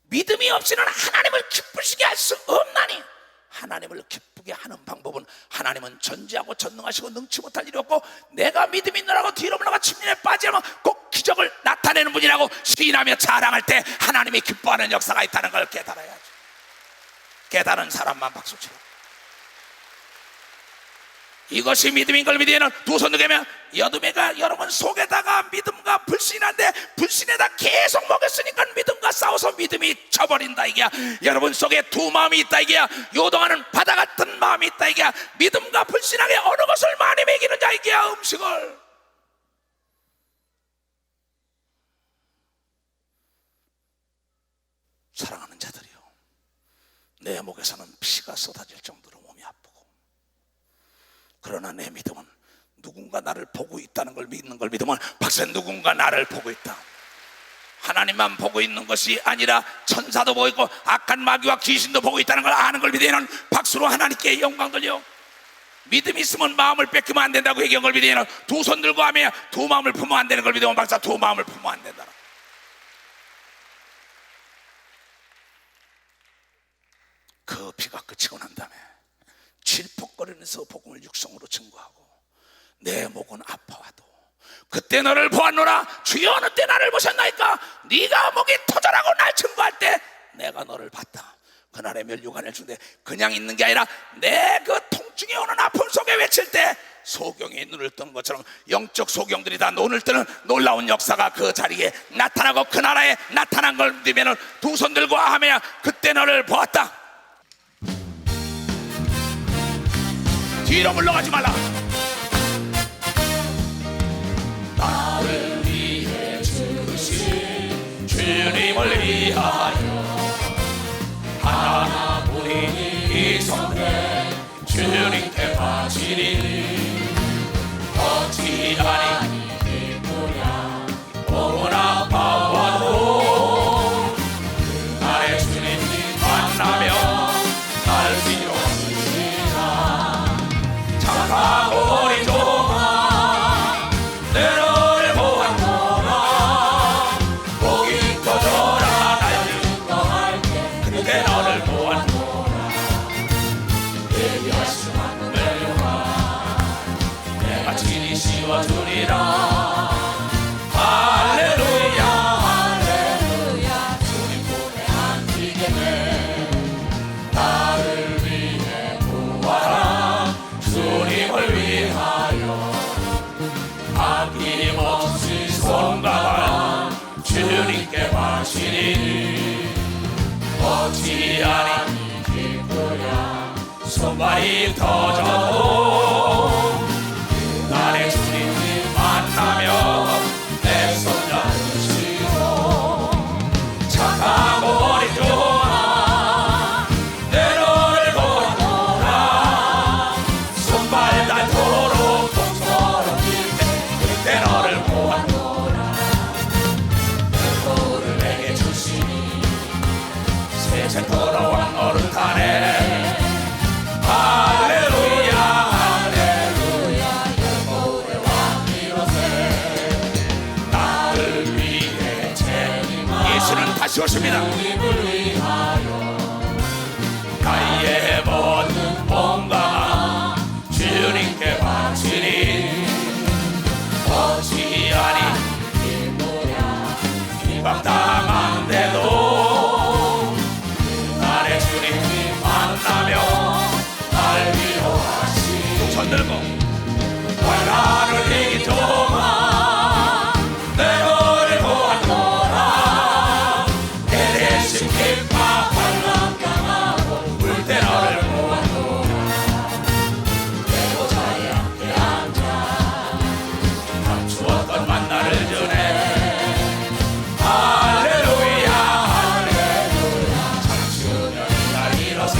믿음이 없이는 하나님을 기쁘시게 할 수 없나니 하나님을 기쁘게 하는 방법은 하나님은 전지하고 전능하시고 능치 못할 일이 없고 내가 믿음이 있느라고 뒤로 물러가 침륜에 빠지면 꼭 기적을 나타내는 분이라고 시인하며 자랑할 때 하나님이 기뻐하는 역사가 있다는 걸 깨달아야죠. 깨달은 사람만 박수치라. 이것이 믿음인 걸 믿으면 두 손 들면 여드매가 여러분 속에다가 믿음과 불신한데 불신에다 계속 먹였으니까 믿음과 싸워서 믿음이 져버린다 이게야. 여러분 속에 두 마음이 있다 이게야. 요동하는 바다 같은 마음이 있다 이게야. 믿음과 불신하게 어느 것을 많이 먹이는 자 이게야. 음식을 사랑하는 자들이요, 내 목에서는 피가 쏟아질 정도로 몸이 아프고 그러나 내 믿음은 누군가 나를 보고 있다는 걸 믿는 걸 믿으면 박사 누군가 나를 보고 있다. 하나님만 보고 있는 것이 아니라 천사도 보고 있고 악한 마귀와 귀신도 보고 있다는 걸 아는 걸 믿으면 박수로 하나님께 영광 돌려. 믿음이 있으면 마음을 뺏기면 안 된다고 얘기한 걸 믿으면 두 손 들고 하며 두 마음을 품으면 안 되는 걸 믿으면 박사 두 마음을 품으면 안 된다. 그 비가 그치고 난 다음에 질퍽거리면서 복음을 육성으로 증거하고 내 목은 아파와도 그때 너를 보았노라. 주여 어느 때 나를 보셨나이까. 네가 목이 터져라고 날 증거할 때 내가 너를 봤다. 그날의 멸류관을 주는데 그냥 있는 게 아니라 내 그 통증이 오는 아픔 속에 외칠 때 소경이 눈을 뜬 것처럼 영적 소경들이 다 눈을 뜨는 놀라운 역사가 그 자리에 나타나고 그 나라에 나타난 걸 믿으면 두 손 들고 하며 그때 너를 보았다. 뒤로 물러가지 말라. 나를 위해 주신 주님을 위하여 하나 우리 이 손에 주님께 바치리. 어찌하니 기쁘냐 몸은 아파와도 나의 주님이 만나며 날 위로하시리라. 착하고 우리 종아 내 너를 보았노라. 복이 터져라 나의 증거할게 그때 너를 보았노라. 예비하신 하늘의 영화 내가 친히 씌워주리라. 할렐루야 할렐루야 주님 품에 안기게 돼. 뻗지 아니 손발이 터져도 나의 주님 만나며 내 손잡으시고 착하고 어린 종아 내 너를 보노라 손발 닳도록 동처럼 그때 너를 보았노라 내 거울을 내게 주시니 세상 돌아와 너를 타네 할렐루야 할렐루야 여호와의 왕이로세 나를 위해 예수는 다시 오십니다. 나의 모든 몸과 주님께 바치리 어찌 아니 비방당한데도 나의 주님 만나며 날 위로하시 손 들고 환란을 이기도마 내 너를 보았노라 내 대신 기뻐 환란 강하고 울 때 너를 보았노라 내 보좌에 함께 앉아 감추었던 만나를 주네 할렐루야 할렐루야 참수는 날 일어세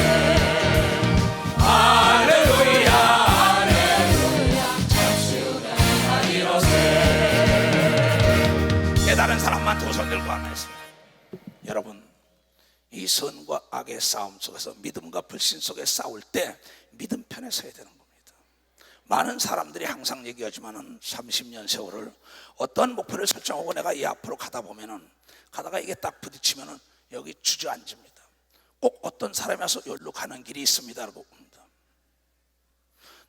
할렐루야 할렐루야 참수는 날 일어세 깨달은 사람만 두 손 들고 앉아있습니다. 여러분 이 선과 악의 싸움 속에서 믿음과 불신 속에 싸울 때 믿음 편에 서야 되는 겁니다. 많은 사람들이 항상 얘기하지만은 30년 세월을 어떤 목표를 설정하고 내가 이 앞으로 가다 보면은 가다가 이게 딱 부딪히면은 여기 주저앉습니다. 꼭 어떤 사람이 와서 여기로 가는 길이 있습니다라고 봅니다.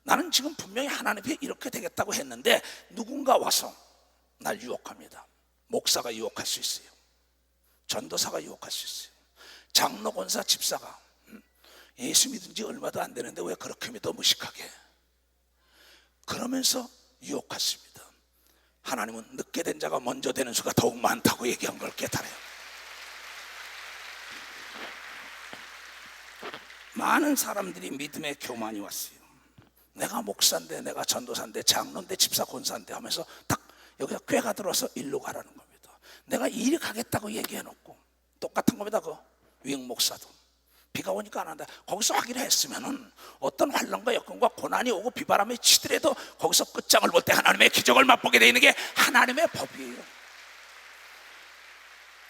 나는 지금 분명히 하나님이 이렇게 되겠다고 했는데 누군가 와서 날 유혹합니다. 목사가 유혹할 수 있어요. 전도사가 유혹할 수 있어요. 장로, 권사, 집사가 예수 믿은 지 얼마도 안 되는데 왜 그렇게 믿어 무식하게 그러면서 유혹했습니다. 하나님은 늦게 된 자가 먼저 되는 수가 더욱 많다고 얘기한 걸 깨달아요. 많은 사람들이 믿음의 교만이 왔어요. 내가 목사인데 내가 전도사인데 장로인데 집사 권사인데 하면서 딱 여기서 꾀가 들어서 일로 가라는 겁니다. 내가 이리 가겠다고 얘기해놓고 똑같은 겁니다. 그 위흥 목사도 비가 오니까 안 한다. 거기서 하기로 했으면은 어떤 환난과 여건과 고난이 오고 비바람이 치더라도 거기서 끝장을 볼 때 하나님의 기적을 맛보게 되어 있는 게 하나님의 법이에요.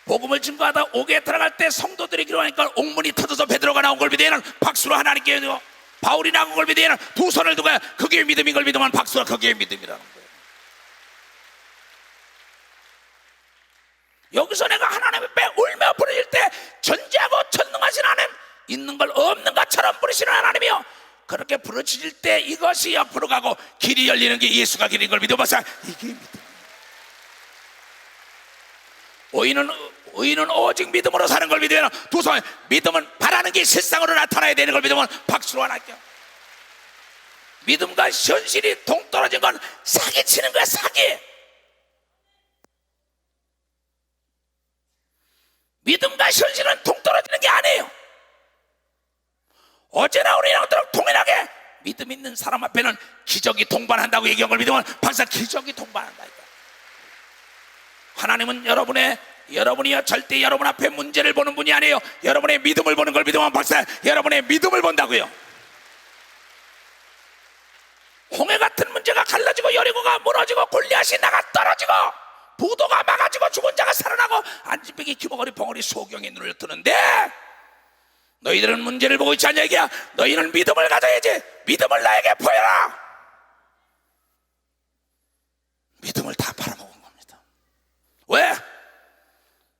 복음을 증거하다 옥에 들어갈 때 성도들이 기도하니까 옥문이 터져서 베드로가 나온 걸 믿으면 박수로 하나님께 드리고 바울이 나온 걸 믿으면 두 손을 두고 그게 믿음인 걸 믿으면 박수가 그게 믿음이라는 거예요. 여기서 내가 하나님 앞에 울며 부르실 때 전지하고 전능하신 하나님 있는 걸 없는 것처럼 부르시는 하나님이요 그렇게 부르실 때 이것이 옆으로 가고 길이 열리는 게 예수가 길인 걸 믿어봐서 이게 믿음. 의인은 오직 믿음으로 사는 걸 믿으면 두 손 믿음은 바라는 게 실상으로 나타나야 되는 걸 믿으면 박수로 하나님께 믿음과 현실이 동떨어진 건 사기치는 거야 사기. 믿음과 현실은 동떨어지는 게 아니에요. 어제나 오늘 영토록 동일하게 믿음 있는 사람 앞에는 기적이 동반한다고 얘기한 걸 믿으면 박사 기적이 동반한다니까. 하나님은 여러분이요 절대 여러분 앞에 문제를 보는 분이 아니에요. 여러분의 믿음을 보는 걸 믿으면 박사 여러분의 믿음을 본다고요. 홍해 같은 문제가 갈라지고 여리고가 무너지고 골리앗이 나가 떨어지고 부도가 막아지고 죽은 자가 살아나고 안진뱅이 기머거리 벙어리 소경이 눈을 뜨는데 너희들은 문제를 보고 있지 않냐 얘기야. 너희는 믿음을 가져야지. 믿음을 나에게 보여라. 믿음을 다 팔아먹은 겁니다. 왜?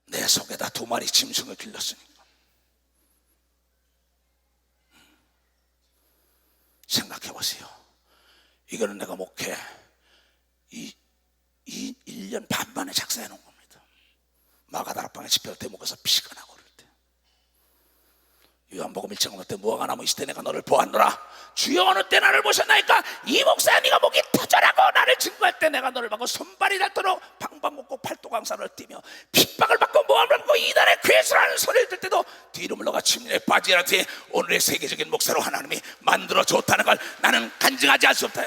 내 속에다 2마리 짐승을 길렀으니까. 생각해보세요. 이거는 내가 목회 1년 반 만에 작사해 놓은 겁니다. 마가다락방에 집회할 때 목에서 피가 나고 그럴 때 요한복음 1장 5때 무화과 나무 있을 때 내가 너를 보았노라. 주여 어느 때 나를 보셨나이까. 이 목사야 네가 목이 터져라고 나를 증거할 때 내가 너를 보고 손발이 닳도록 방방곡곡 팔도강산을 뛰며 핍박을 받고 모함을 받고 받고 이단의 괴수라는 소리를 들 때도 뒤로 물러가 침륜에 빠지라 뒤에 오늘의 세계적인 목사로 하나님이 만들어 줬다는 걸 나는 간증하지 않을 수 없다.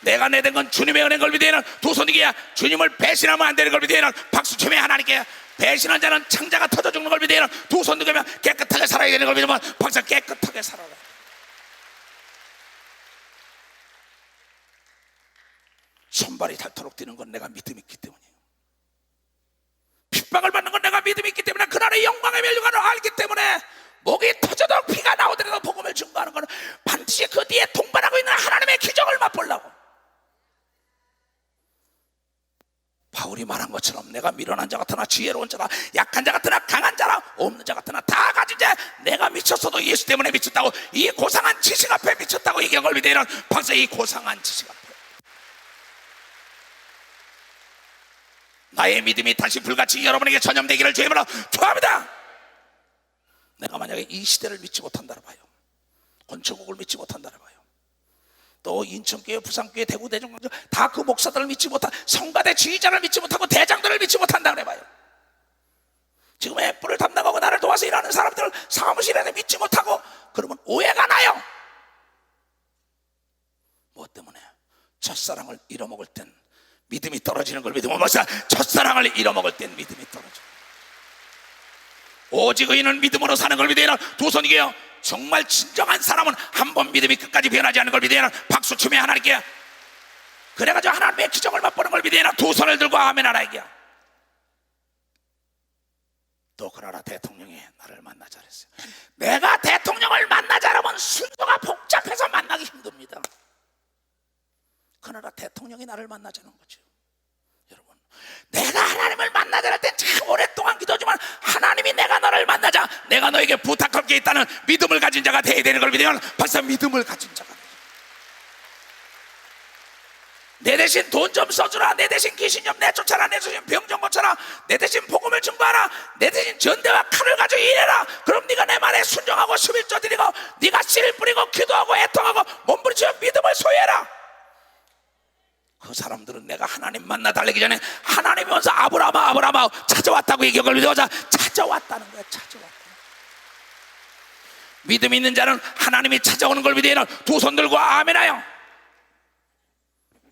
내가 내된 건 주님의 은혜인 걸 믿어야 하는 두 손이기야. 주님을 배신하면 안 되는 걸 믿어야 하는 박수 치며 하나님께 배신한 자는 창자가 터져 죽는 걸 믿어야 하는 두 손 들면 깨끗하게 살아야 되는 걸 믿으면 박수 깨끗하게 살아라. 손발이 닳도록 뛰는 건 내가 믿음이 있기 때문이에요. 핍박을 받는 건 내가 믿음이 있기 때문에 그날의 영광의 멸류관을 알기 때문에 목이 터져도 피가 나오더라도 복음을 증거하는 것은 반드시 그 뒤에 동반하고 있는 하나님의 기적을 맛보려고. 바울이 말한 것처럼 내가 미련한 자 같으나 지혜로운 자라, 약한 자 같으나 강한 자라, 없는 자 같으나 다 가진 자, 내가 미쳤어도 예수 때문에 미쳤다고, 이 고상한 지식 앞에 미쳤다고 얘기한 걸 믿으면 박사 이 고상한 지식 앞에 나의 믿음이 다시 불같이 여러분에게 전염되기를 주님으로 축원합니다. 내가 만약에 이 시대를 믿지 못한다라 봐요, 권총국을 믿지 못한다라 봐요, 또 인천교회, 부산교회, 대구 대종강조 다 그 목사들을 믿지 못한, 성가대 지휘자를 믿지 못하고 대장들을 믿지 못한다 그래 봐요. 지금 애플을 담당하고 나를 도와서 일하는 사람들을 사무실에 믿지 못하고 그러면 오해가 나요. 뭐 때문에? 첫사랑을 잃어먹을 땐 믿음이 떨어지는 걸 믿으면 뭐사? 첫사랑을 잃어먹을 땐 믿음이 떨어져. 오직 의인은 믿음으로 사는 걸 믿어야 하는 두 손이게요. 정말 진정한 사람은 한 번 믿음이 끝까지 변하지 않는 걸 믿어야 하는 박수 치며 하나님께, 그래가지고 하나님의 기적을 맛보는 걸 믿어야 하는 두 손을 들고 아멘 하라 이게요. 또 그러나 대통령이 나를 만나자 그랬어요. 내가 대통령을 만나자라면 순서가 복잡해서 만나기 힘듭니다. 그러나 대통령이 나를 만나자는 거죠. 여러분, 내가 하나님을 만나자 할 때 참 오랫동안 기도하지만 하나님이 내가 너를 만나자, 내가 너에게 부탁할 게 있다는 믿음을 가진 자가 되어야 되는 걸 믿으면 벌써 믿음을 가진 자가 되죠. 내 대신 돈 좀 써주라, 내 대신 귀신 좀 내쫓아라, 내 대신 병 좀 고쳐라, 내 대신 복음을 증거하라, 내 대신 전대와 칼을 가지고 일해라. 그럼 네가 내 말에 순종하고 11조 드리고 네가 씨를 뿌리고 기도하고 애통하고 몸부림치며 믿음을 소유해라. 그 사람들은 내가 하나님 만나 달래기 전에 하나님이 와서 아브라함아 아브라함아 찾아왔다고 얘기한 걸 믿어보자. 찾아왔다는 거야. 찾아왔다. 믿음 있는 자는 하나님이 찾아오는 걸 믿어야 두 손 들고 아멘하여.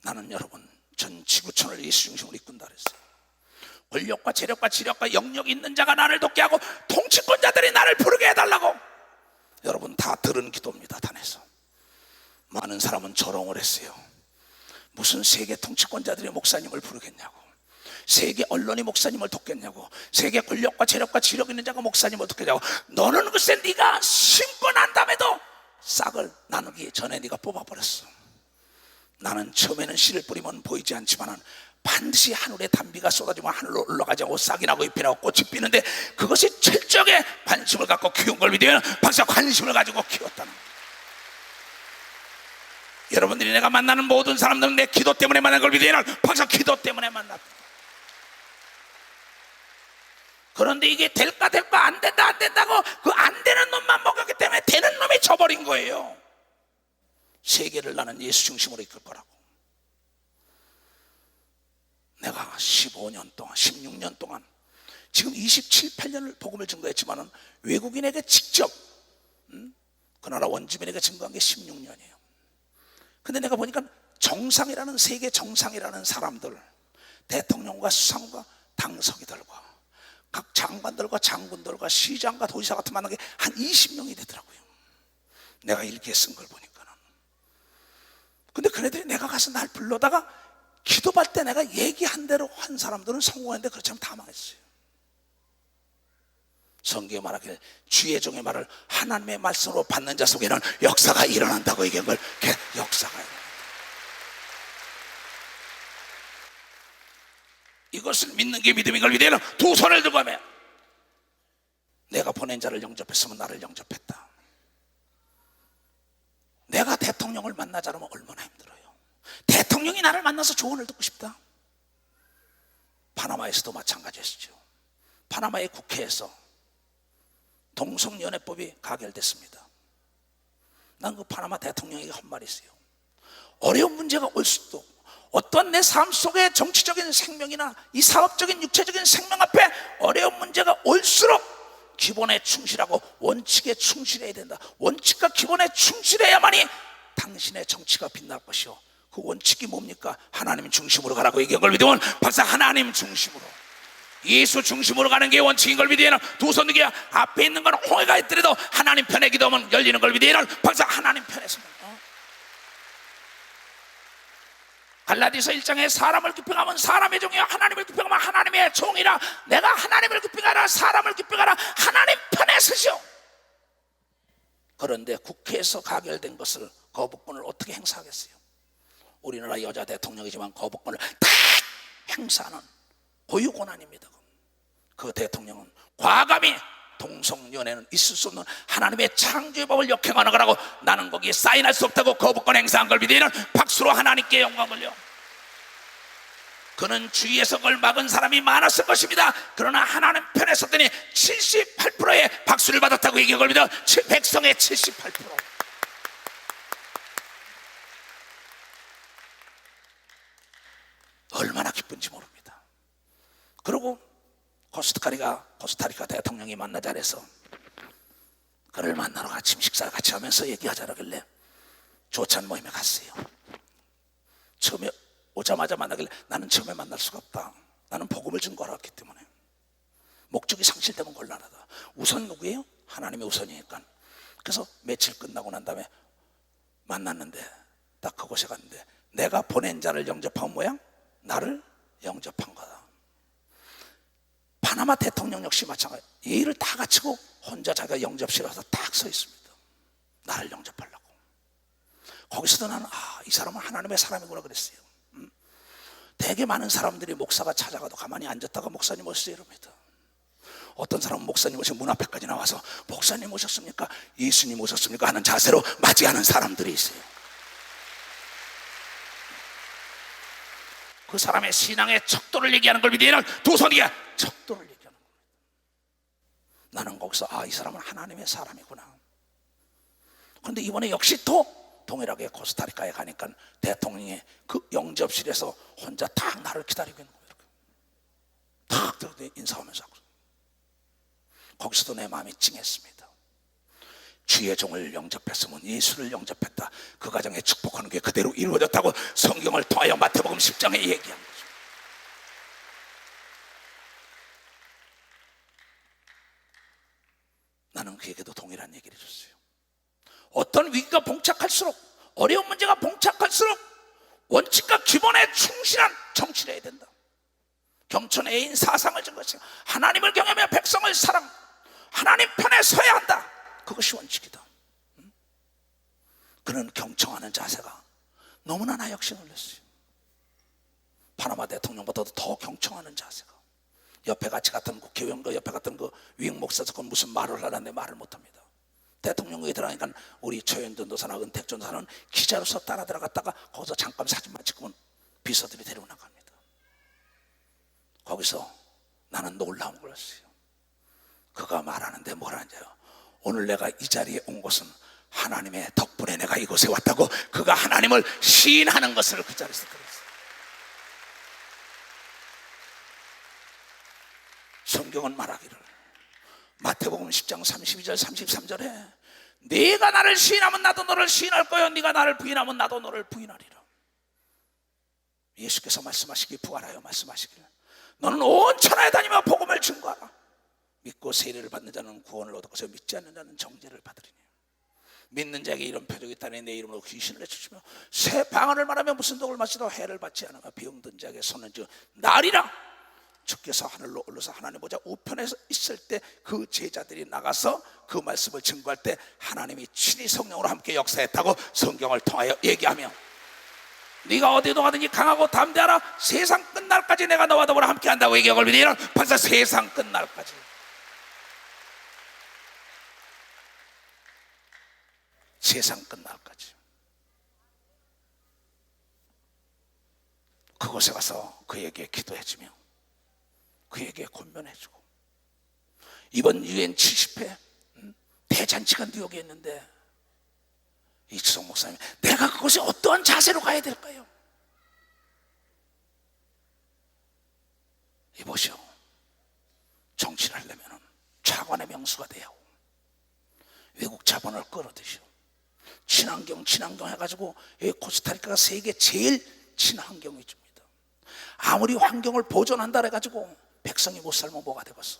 나는 여러분 전 지구촌을 예수 중심으로 이끈다 그랬어요. 권력과 재력과 지력과 영역이 있는 자가 나를 돕게 하고 통치권자들이 나를 부르게 해달라고. 여러분 다 들은 기도입니다. 단에서 많은 사람은 조롱을 했어요. 무슨 세계 통치권자들이 목사님을 부르겠냐고, 세계 언론이 목사님을 돕겠냐고, 세계 권력과 재력과 지력 있는 자가 목사님을 돕겠냐고. 너는 글쎄 네가 심고 난 다음에도 싹을 나누기 전에 네가 뽑아버렸어. 나는 처음에는 씨를 뿌리면 보이지 않지만 반드시 하늘에 단비가 쏟아지면 하늘로 올라가지 않고 싹이 나고 잎이 나고 꽃이 피는데 그것이 철저하게 관심을 갖고 키운 걸 믿으면 박사 관심을 가지고 키웠다는 거예요. 여러분들이 내가 만나는 모든 사람들은 내 기도 때문에 만난 걸 믿어야 박사 기도 때문에 만났다. 그런데 이게 될까 안 된다 안 된다고 그 안 되는 놈만 먹였기 때문에 되는 놈이 져버린 거예요. 세계를 나는 예수 중심으로 이끌 거라고. 내가 15년 동안 16년 동안 지금 27, 8년을 복음을 증거했지만 외국인에게 직접 그 나라 원주민에게 증거한 게 16년이에요. 근데 내가 보니까 정상이라는, 세계 정상이라는 사람들, 대통령과 수상과 당서기들과 각 장관들과 장군들과 시장과 도지사 같은 만난 게 한 20명이 되더라고요. 내가 이렇게 쓴 걸 보니까는. 근데 그네들이 내가 가서 날 불러다가 기도할 때 내가 얘기한 대로 한 사람들은 성공했는데 그렇지 않으면 다 망했어요. 성경에 말하기를 주의 종의 말을 하나님의 말씀으로 받는 자 속에는 역사가 일어난다고 얘기한 걸, 역사가 일어난다. 이것을 믿는 게 믿음인 걸 믿어야 두 손을 들고 하면 내가 보낸 자를 영접했으면 나를 영접했다. 내가 대통령을 만나자면 얼마나 힘들어요. 대통령이 나를 만나서 조언을 듣고 싶다. 파나마에서도 마찬가지였죠. 파나마의 국회에서 동성연애법이 가결됐습니다. 난 그 파나마 대통령에게 한 말이 있어요. 어려운 문제가 올 수도, 어떤 내 삶 속의 정치적인 생명이나 이 사업적인 육체적인 생명 앞에 어려운 문제가 올수록 기본에 충실하고 원칙에 충실해야 된다. 원칙과 기본에 충실해야만이 당신의 정치가 빛날 것이요, 그 원칙이 뭡니까? 하나님 중심으로 가라고 얘기한 걸 믿으면 박사 하나님 중심으로, 예수 중심으로 가는 게 원칙인 걸 믿으면 두 손 들기 앞에 있는 건 홍해가 있더라도 하나님 편에 기도하면 열리는 걸 믿으면 박사 하나님 편에 서면. 갈라디아서 1장에 사람을 기평하면 사람의 종이요 하나님을 기평하면 하나님의 종이라. 내가 하나님을 기평하라 사람을 기평하라. 하나님 편에 서시오. 그런데 국회에서 가결된 것을 거부권을 어떻게 행사하겠어요? 우리나라 여자 대통령이지만 거부권을 다 행사하는 고유 권한입니다. 그 대통령은 과감히 동성연애는 있을 수 없는 하나님의 창조의 법을 역행하는 거라고, 나는 거기에 사인할 수 없다고 거부권 행사한 걸 믿으면 박수로 하나님께 영광 돌려. 그는 주위에서 그걸 막은 사람이 많았을 것입니다. 그러나 하나님 편에 섰더니 78%의 박수를 받았다고 얘기한 걸 믿어. 백성의 78%. 얼마나 기쁜지 모릅니다. 그리고 코스타리카 대통령이 만나 자리에서 그를 만나러 아침 식사를 같이 하면서 얘기하자라길래 조찬 모임에 갔어요. 처음에 오자마자 만나길래 나는 처음에 만날 수가 없다. 나는 복음을 증거하러 왔기 때문에. 목적이 상실되면 곤란하다. 우선 누구예요? 하나님의 우선이니까. 그래서 며칠 끝나고 난 다음에 만났는데 딱 그곳에 갔는데 내가 보낸 자를 영접한 모양 나를 영접한 거다. 파나마 대통령 역시 마찬가지. 예의를 다 갖추고 혼자 자기가 영접실에 와서 딱 서 있습니다. 나를 영접하려고. 거기서도 나는 이 사람은 하나님의 사람이구나 그랬어요. 되게 많은 사람들이 목사가 찾아가도 가만히 앉았다가 목사님 오세요 이럽니다. 어떤 사람은 목사님 오시면 문 앞에까지 나와서 목사님 오셨습니까? 예수님 오셨습니까? 하는 자세로 맞이하는 사람들이 있어요. 그 사람의 신앙의 척도를 얘기하는 걸 믿으면 두 손이야 척도를 얘기하는 겁니다. 나는 거기서 이 사람은 하나님의 사람이구나. 그런데 이번에 역시 또 동일하게 코스타리카에 가니까 대통령이 그 영접실에서 혼자 딱 나를 기다리고 있는 거예요. 탁 들어서 인사하면서 거기서도 내 마음이 찡했습니다. 주의 종을 영접했으면 예수를 영접했다. 그 가정에 축복하는 게 그대로 이루어졌다고 성경을 통하여 마태복음 10장에 얘기한 거죠. 나는 그에게도 동일한 얘기를 해줬어요. 어떤 위기가 봉착할수록, 어려운 문제가 봉착할수록 원칙과 기본에 충실한 정치를 해야 된다. 경천 애인 사상을 준 것이 하나님을 경외하며 백성을 사랑, 하나님 편에 서야 한다. 그것이 원칙이다. 그는 경청하는 자세가 너무나 나 역시 놀랐어요. 파나마 대통령보다도 더 경청하는 자세가. 옆에 같이 갔던 국회의원과 옆에 갔던 그 위익 목사도 그건 무슨 말을 하는데 말을 못합니다. 대통령이 들어가니까 우리 최현 전도사나 은택 전도사는 기자로서 따라 들어갔다가 거기서 잠깐 사진만 찍으면 비서들이 데리고 나갑니다. 거기서 나는 놀라운 거였어요. 그가 말하는데 뭐라는지요? 오늘 내가 이 자리에 온 것은 하나님의 덕분에 내가 이곳에 왔다고 그가 하나님을 시인하는 것을 그 자리에서 들었어요. 성경은 말하기를 마태복음 10장 32절 33절에 네가 나를 시인하면 나도 너를 시인할 거요 네가 나를 부인하면 나도 너를 부인하리라. 예수께서 말씀하시기 부활하여 말씀하시기를 너는 온 천하에 다니며 복음을 증거하라. 믿고 세례를 받는 자는 구원을 얻을 것이요 믿지 않는 자는 정죄를 받으리니. 믿는 자에게 이런 표적이 있다니 내 이름으로 귀신을 내쫓으며 새 방언을 말하며 무슨 독을 마시도 해를 받지 않으며 병든 자에게 손을 쥐어 나리라. 주께서 하늘로 올라서 하나님 보좌 우편에 있을 때 그 제자들이 나가서 그 말씀을 증거할 때 하나님이 친히 성령으로 함께 역사했다고 성경을 통하여 얘기하며 네가 어디도 가든지 강하고 담대하라. 세상 끝날까지 내가 너와 더불어 함께 한다고 얘기하고 있는 벌써 세상 끝날까지. 세상 끝날까지. 그곳에 가서 그에게 기도해주며 그에게 권면해주고 이번 유엔 70회 대잔치가 뉴욕에 있는데 이치성 목사님 내가 그곳에 어떠한 자세로 가야 될까요? 이보시오, 정치를 하려면 차관의 명수가 돼야 하고 외국 자본을 끌어들이시오. 친환경 해가지고 여기 코스타리카가 세계 제일 친환경이 줍니다. 아무리 환경을 보존한다 해가지고 백성이 못 살면 뭐가 되겠어?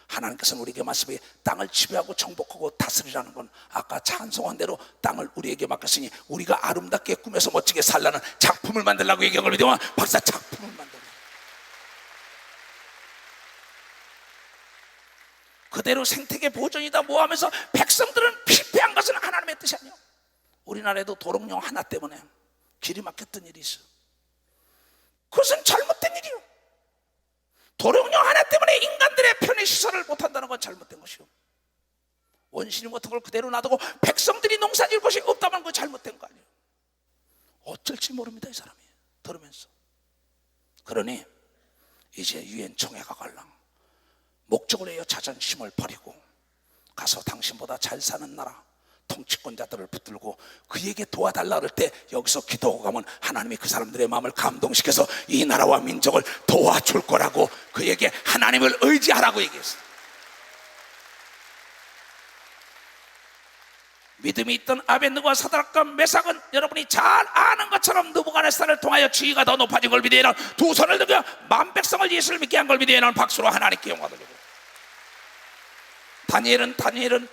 하나님께서는 우리에게 말씀해 땅을 지배하고 정복하고 다스리라는 건 아까 찬송한 대로 땅을 우리에게 맡겼으니 우리가 아름답게 꾸며서 멋지게 살라는 작품을 만들라고 얘기한 걸 믿으면 박사 작품을 만들어. 그대로 생태계 보존이다 뭐 하면서 백성들은 피폐한 것은 하나님의 뜻이 아니야. 우리나라에도 도롱뇽 하나 때문에 길이 막혔던 일이 있어. 그것은 잘못된 일이요. 도롱뇽 하나 때문에 인간들의 편의시설을 못한다는 건 잘못된 것이요. 원시림 같은 걸 그대로 놔두고 백성들이 농사 지을 것이 없다면 그건 잘못된 거 아니에요. 어쩔지 모릅니다 이 사람이 들으면서. 그러니 이제 유엔 총회가 갈랑 목적을 위하여 자존심을 버리고 가서 당신보다 잘 사는 나라 통치권자들을 붙들고 그에게 도와달라 그럴 때 여기서 기도하고 가면 하나님이 그 사람들의 마음을 감동시켜서 이 나라와 민족을 도와줄 거라고 그에게 하나님을 의지하라고 얘기했어요. 믿음이 있던 아벤느고와 사드락과 메삭은 여러분이 잘 아는 것처럼 느부갓네살을 통하여 지위가 더 높아진 걸 믿으에는 두 손을 들고 만 백성을 예수를 믿게 한 걸 믿으에는 박수로 하나님께 영광 돌리고, 다니엘은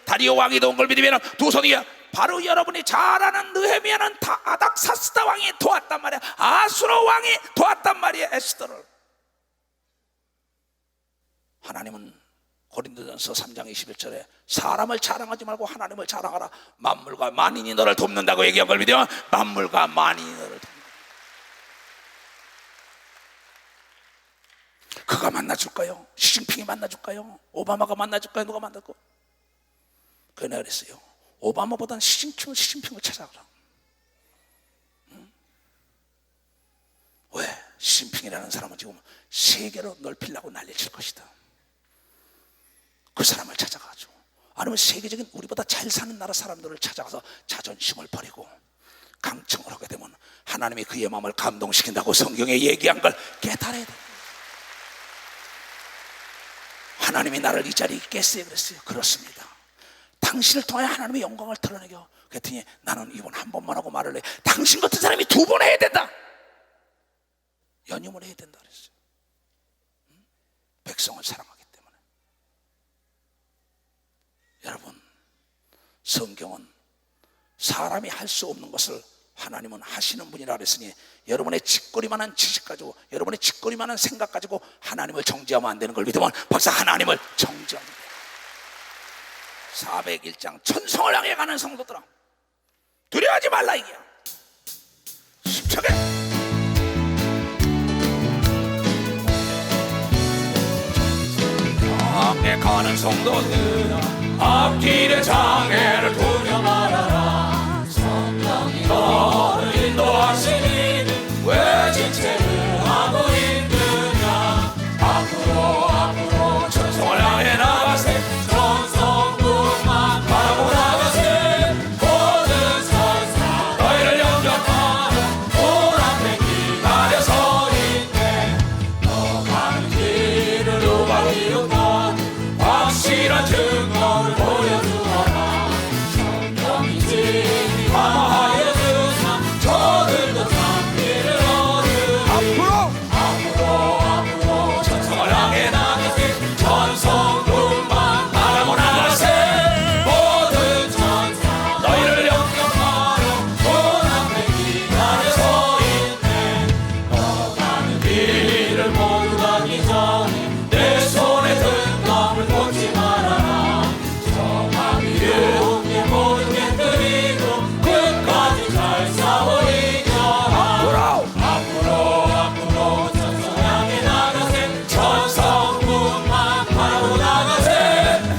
다리오 왕이 도운 걸 믿으면 두 손이 바로 여러분이 잘 아는 느헤미야는 아닥사스다 왕이 도왔단 말이야. 아수르 왕이 도왔단 말이야. 에스더를. 하나님은 고린도전서 3장 21절에 사람을 자랑하지 말고 하나님을 자랑하라. 만물과 만인이 너를 돕는다고 얘기한 걸 믿으면 만물과 만인이 너를 돕는다. 그가 만나줄까요? 시진핑이 만나줄까요? 오바마가 만나줄까요? 누가 만날까? 그래 내가 그랬어요. 오바마보다는 시진핑을 찾아가라. 응? 왜? 시진핑이라는 사람은 지금 세계로 넓히려고 난리칠 것이다. 그 사람을 찾아가죠. 아니면 세계적인 우리보다 잘 사는 나라 사람들을 찾아가서 자존심을 버리고 강청을 하게 되면 하나님이 그의 마음을 감동시킨다고 성경에 얘기한 걸 깨달아야 돼. 하나님이 나를 이 자리에 있게 했어요. 그랬어요. 그렇습니다. 당신을 통해 하나님의 영광을 드러내겨. 그랬더니 나는 이번 한 번만 하고 말을 해. 당신 같은 사람이 두 번 해야 된다. 연임을 해야 된다 그랬어요. 백성을 사랑하기 때문에. 여러분, 성경은 사람이 할 수 없는 것을 하나님은 하시는 분이라 그랬으니 여러분의 짓거리만한 지식 가지고 여러분의 짓거리만한 생각 가지고 하나님을 정죄하면 안 되는 걸 믿으면 벌써 하나님을 정죄합니다. 401장 천성을 향해 가는 성도들아 두려워하지 말라 이게야. 십자가 향해 가는 성도들아 앞길의 장애를 두려 말아라. 너를 인도하시니 왜 지체를 하고 있느냐. 앞으로 천성을 향해 나가세. 천성군만 바라고 나가세. 모든 천사 너희를 영접하러 문 앞에 기다려 서 있네. 너 가는 길을 누가 비웃건 확실한 증거를 보여주어라. 성경이지 감화하여 주사 저들도 참기를 얻으리. 앞으로 천성을 향해 나가세. 천성군만 바라고 나가세. 모든 천사 너희를 영접하러 문 앞에 기다려 서 있네. 너 가는 길을 모두 가기 전에 내 손에 든 검을 꽂지 말아라. 정하기를 모든 게 드리고 끝까지 잘 싸워 이겨라. 앞으로 천성 향해 나가세. 천성군만 바라고 나가세.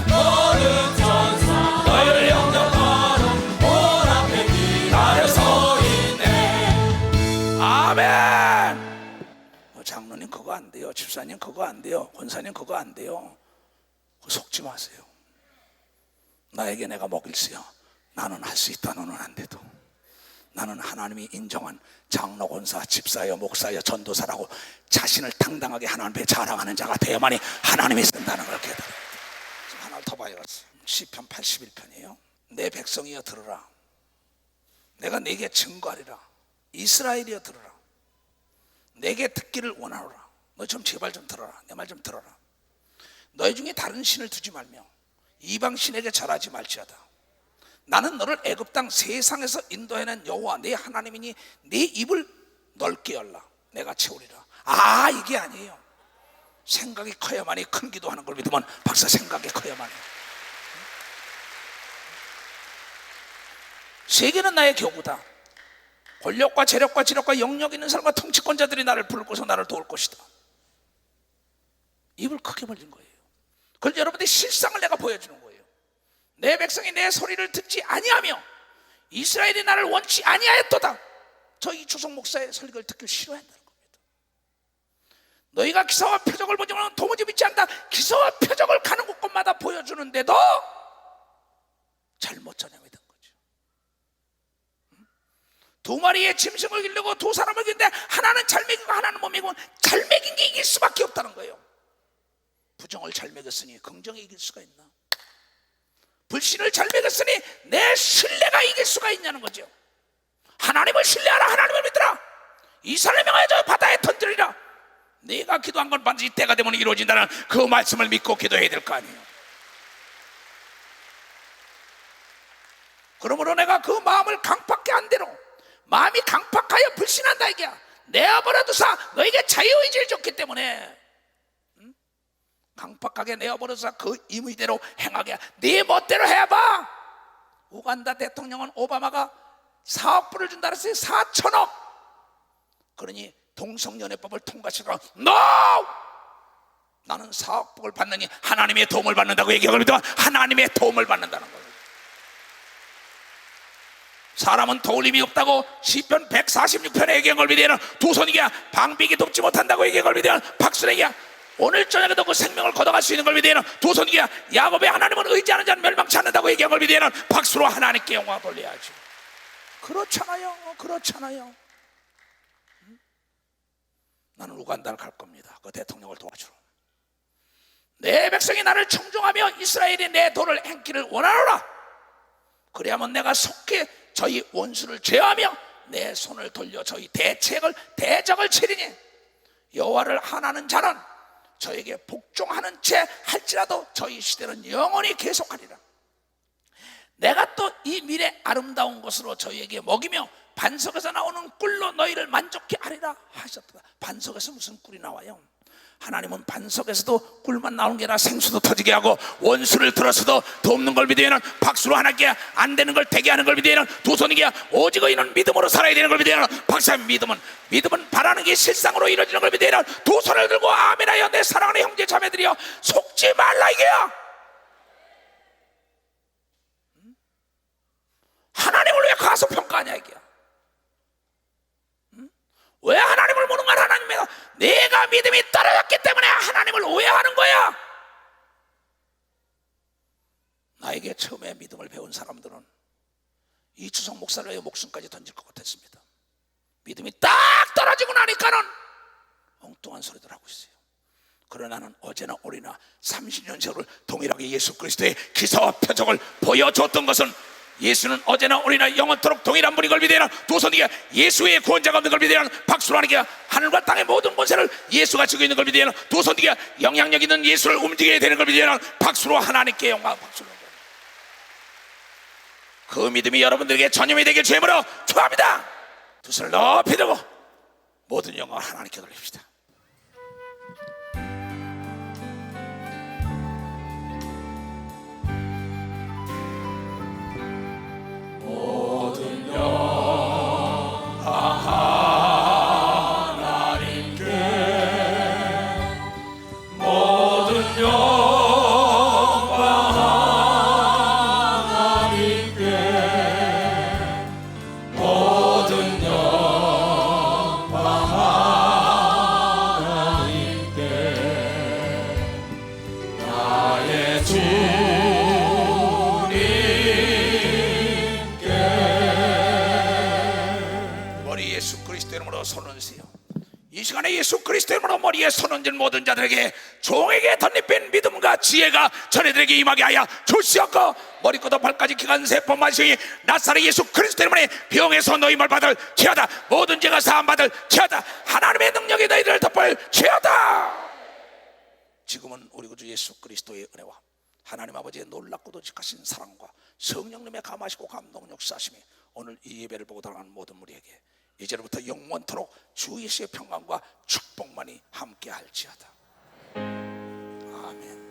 모든 천사 너희를 영접하러 문 앞에 기다려 서 있네. 아멘. 장로님 그거 안 돼요. 집사님 그거 안 돼요. 권사님 그거 안 돼요. 속지 마세요. 나에게 내가 먹일수요 나는 할 수 있다. 너는 안 돼도 나는 하나님이 인정한 장로, 권사, 집사여, 목사여, 전도사라고 자신을 당당하게 하나님 앞에 자랑하는 자가 되어야만이 하나님이 쓴다는 걸 깨달아. 하나를 더 봐요. 시편 81편이에요. 내 백성이여 들으라. 내가 네게 증거하리라. 이스라엘이여 들으라. 내게 듣기를 원하노라. 너 좀 제발 좀 들어라. 내 말 좀 들어라. 너희 중에 다른 신을 두지 말며 이방 신에게 절하지 말지어다. 나는 너를 애굽 땅 세상에서 인도해낸 여호와 네 하나님이니 네 입을 넓게 열라. 내가 채우리라. 아, 이게 아니에요. 생각이 커야만이 큰 기도하는 걸 믿으면 박사 생각이 커야만이. 세계는 나의 교구다. 권력과 재력과 지력과 영역 있는 사람과 통치권자들이 나를 부르고서 나를 도울 것이다. 입을 크게 벌린 거예요. 그걸 여러분들의 실상을 내가 보여주는 거예요. 내 백성이 내 소리를 듣지 아니하며 이스라엘이 나를 원치 아니하였도다. 저 이주석 목사의 설교를 듣기 싫어한다는 겁니다. 너희가 기사와 표적을 보지만 도무지 믿지 않는다. 기사와 표적을 가는 곳곳마다 보여주는데도 잘못 전염이 된 거죠. 두 마리의 짐승을 기르고 두 사람을 기르는데 하나는 잘 먹이고 하나는 못 먹이고 잘 먹인 게 이길 수밖에 없다는 거예요. 부정을 잘 먹였으니 긍정이 이길 수가 있나? 불신을 잘 먹였으니 내 신뢰가 이길 수가 있냐는 거죠. 하나님을 신뢰하라. 하나님을 믿으라. 이스라엘 명하여 저 바다에 던지리라. 네가 기도한 건 반드시 때가 되면 이루어진다는 그 말씀을 믿고 기도해야 될 거 아니에요. 그러므로 내가 그 마음을 강팍케 한 대로 마음이 강팍하여 불신한다 이게야. 내어버려두사 너에게 자유의지를 줬기 때문에 강팍하게 내어버려서 그 임의대로 행하게 네 멋대로 해봐. 우간다 대통령은 오바마가 4억 불을 준다 그랬어요. 4천억. 그러니 동성연애법을 통과시켜 NO! 나는 4억 불을 받느니 하나님의 도움을 받는다고 얘기하고 믿으면 하나님의 도움을 받는다는 거예요. 사람은 도울 힘이 없다고 시편 146편에 얘기한 걸 믿으면 도선이야 방비기 돕지 못한다고 얘기한 걸 믿으면 박수래기야 오늘 저녁에도 그 생명을 걷어갈 수 있는 걸 믿으면 도선이야 야곱의 하나님은 의지하는 자는 멸망치 않는다고 얘기한 걸 믿으면 박수로 하나님께 영광 돌려야죠. 그렇잖아요. 그렇잖아요. 나는 우간다를 갈 겁니다. 그 대통령을 도와주러. 내 백성이 나를 청종하며 이스라엘이 내 도를 행기를 원하노라. 그래야만 내가 속히 저희 원수를 제어하며 내 손을 돌려 저희 대적을 치리니 여호와를 하나는 자는 저에게 복종하는 채 할지라도 저희 시대는 영원히 계속하리라. 내가 또 이 미래 아름다운 것으로 저희에게 먹이며 반석에서 나오는 꿀로 너희를 만족케 하리라 하셨다. 반석에서 무슨 꿀이 나와요? 하나님은 반석에서도 꿀만 나오는 게 아니라 생수도 터지게 하고 원수를 들어서도 돕는 걸 믿으면 박수로 하나님께 안 되는 걸 되게 하는 걸 믿으면 두 손이게 오직 의인은 믿음으로 살아야 되는 걸 믿으면 박사님 믿음은 바라는 게 실상으로 이루어지는 걸 믿으면 두 손을 들고 아멘하여 내 사랑하는 형제 자매들이여 속지 말라 이게야. 하나님을 왜 과소평가하냐 이게야. 왜 하나님을 모르는 하나님이야? 내가 믿음이 떨어졌기 때문에 하나님을 오해하는 거야. 나에게 처음에 믿음을 배운 사람들은 이주석 목사를 위해 목숨까지 던질 것 같았습니다. 믿음이 딱 떨어지고 나니까는 엉뚱한 소리들 하고 있어요. 그러나 나는 어제나 오리나 30년 세월을 동일하게 예수 그리스도의 기사와 표적을 보여줬던 것은 예수는 어제나 오리나 영원토록 동일한 분인 걸 믿으나 두 손이게 예수의 구원자가 없는 걸 믿으나 박수로 하니까 하늘과 땅의 모든 권세를 예수가 지고 있는 걸 믿으나 두 손이게 영향력 있는 예수를 움직여야 되는 걸 믿으나 박수로 하나님께 영광 박수로. 그 믿음이 여러분들에게 전염이 되길 주님으로 축원합니다. 두 손을 높이 들고 모든 영광을 하나님께 돌립시다. 그리스도의 이름으로 머리에 손 얹은 모든 자들에게 종에게 덧입힌 믿음과 지혜가 전해들에게 임하게 하여 주시옵고 머리부터 발까지 기간 세포 만성이 나사렛 예수 그리스도의 이름으로 병에서 노임을 받을 죄하다 모든 죄가 사함받을 죄하다 하나님의 능력이 너희들을 덮을 죄하다. 지금은 우리 구주 예수 그리스도의 은혜와 하나님 아버지의 놀랍고도 직하신 사랑과 성령님의 감하시고 감동 역사하심이 오늘 이 예배를 보고 돌아가는 모든 우리에게 이제부터 영원토록 주 예수의 평강과 축복만이 함께할지어다. 아멘.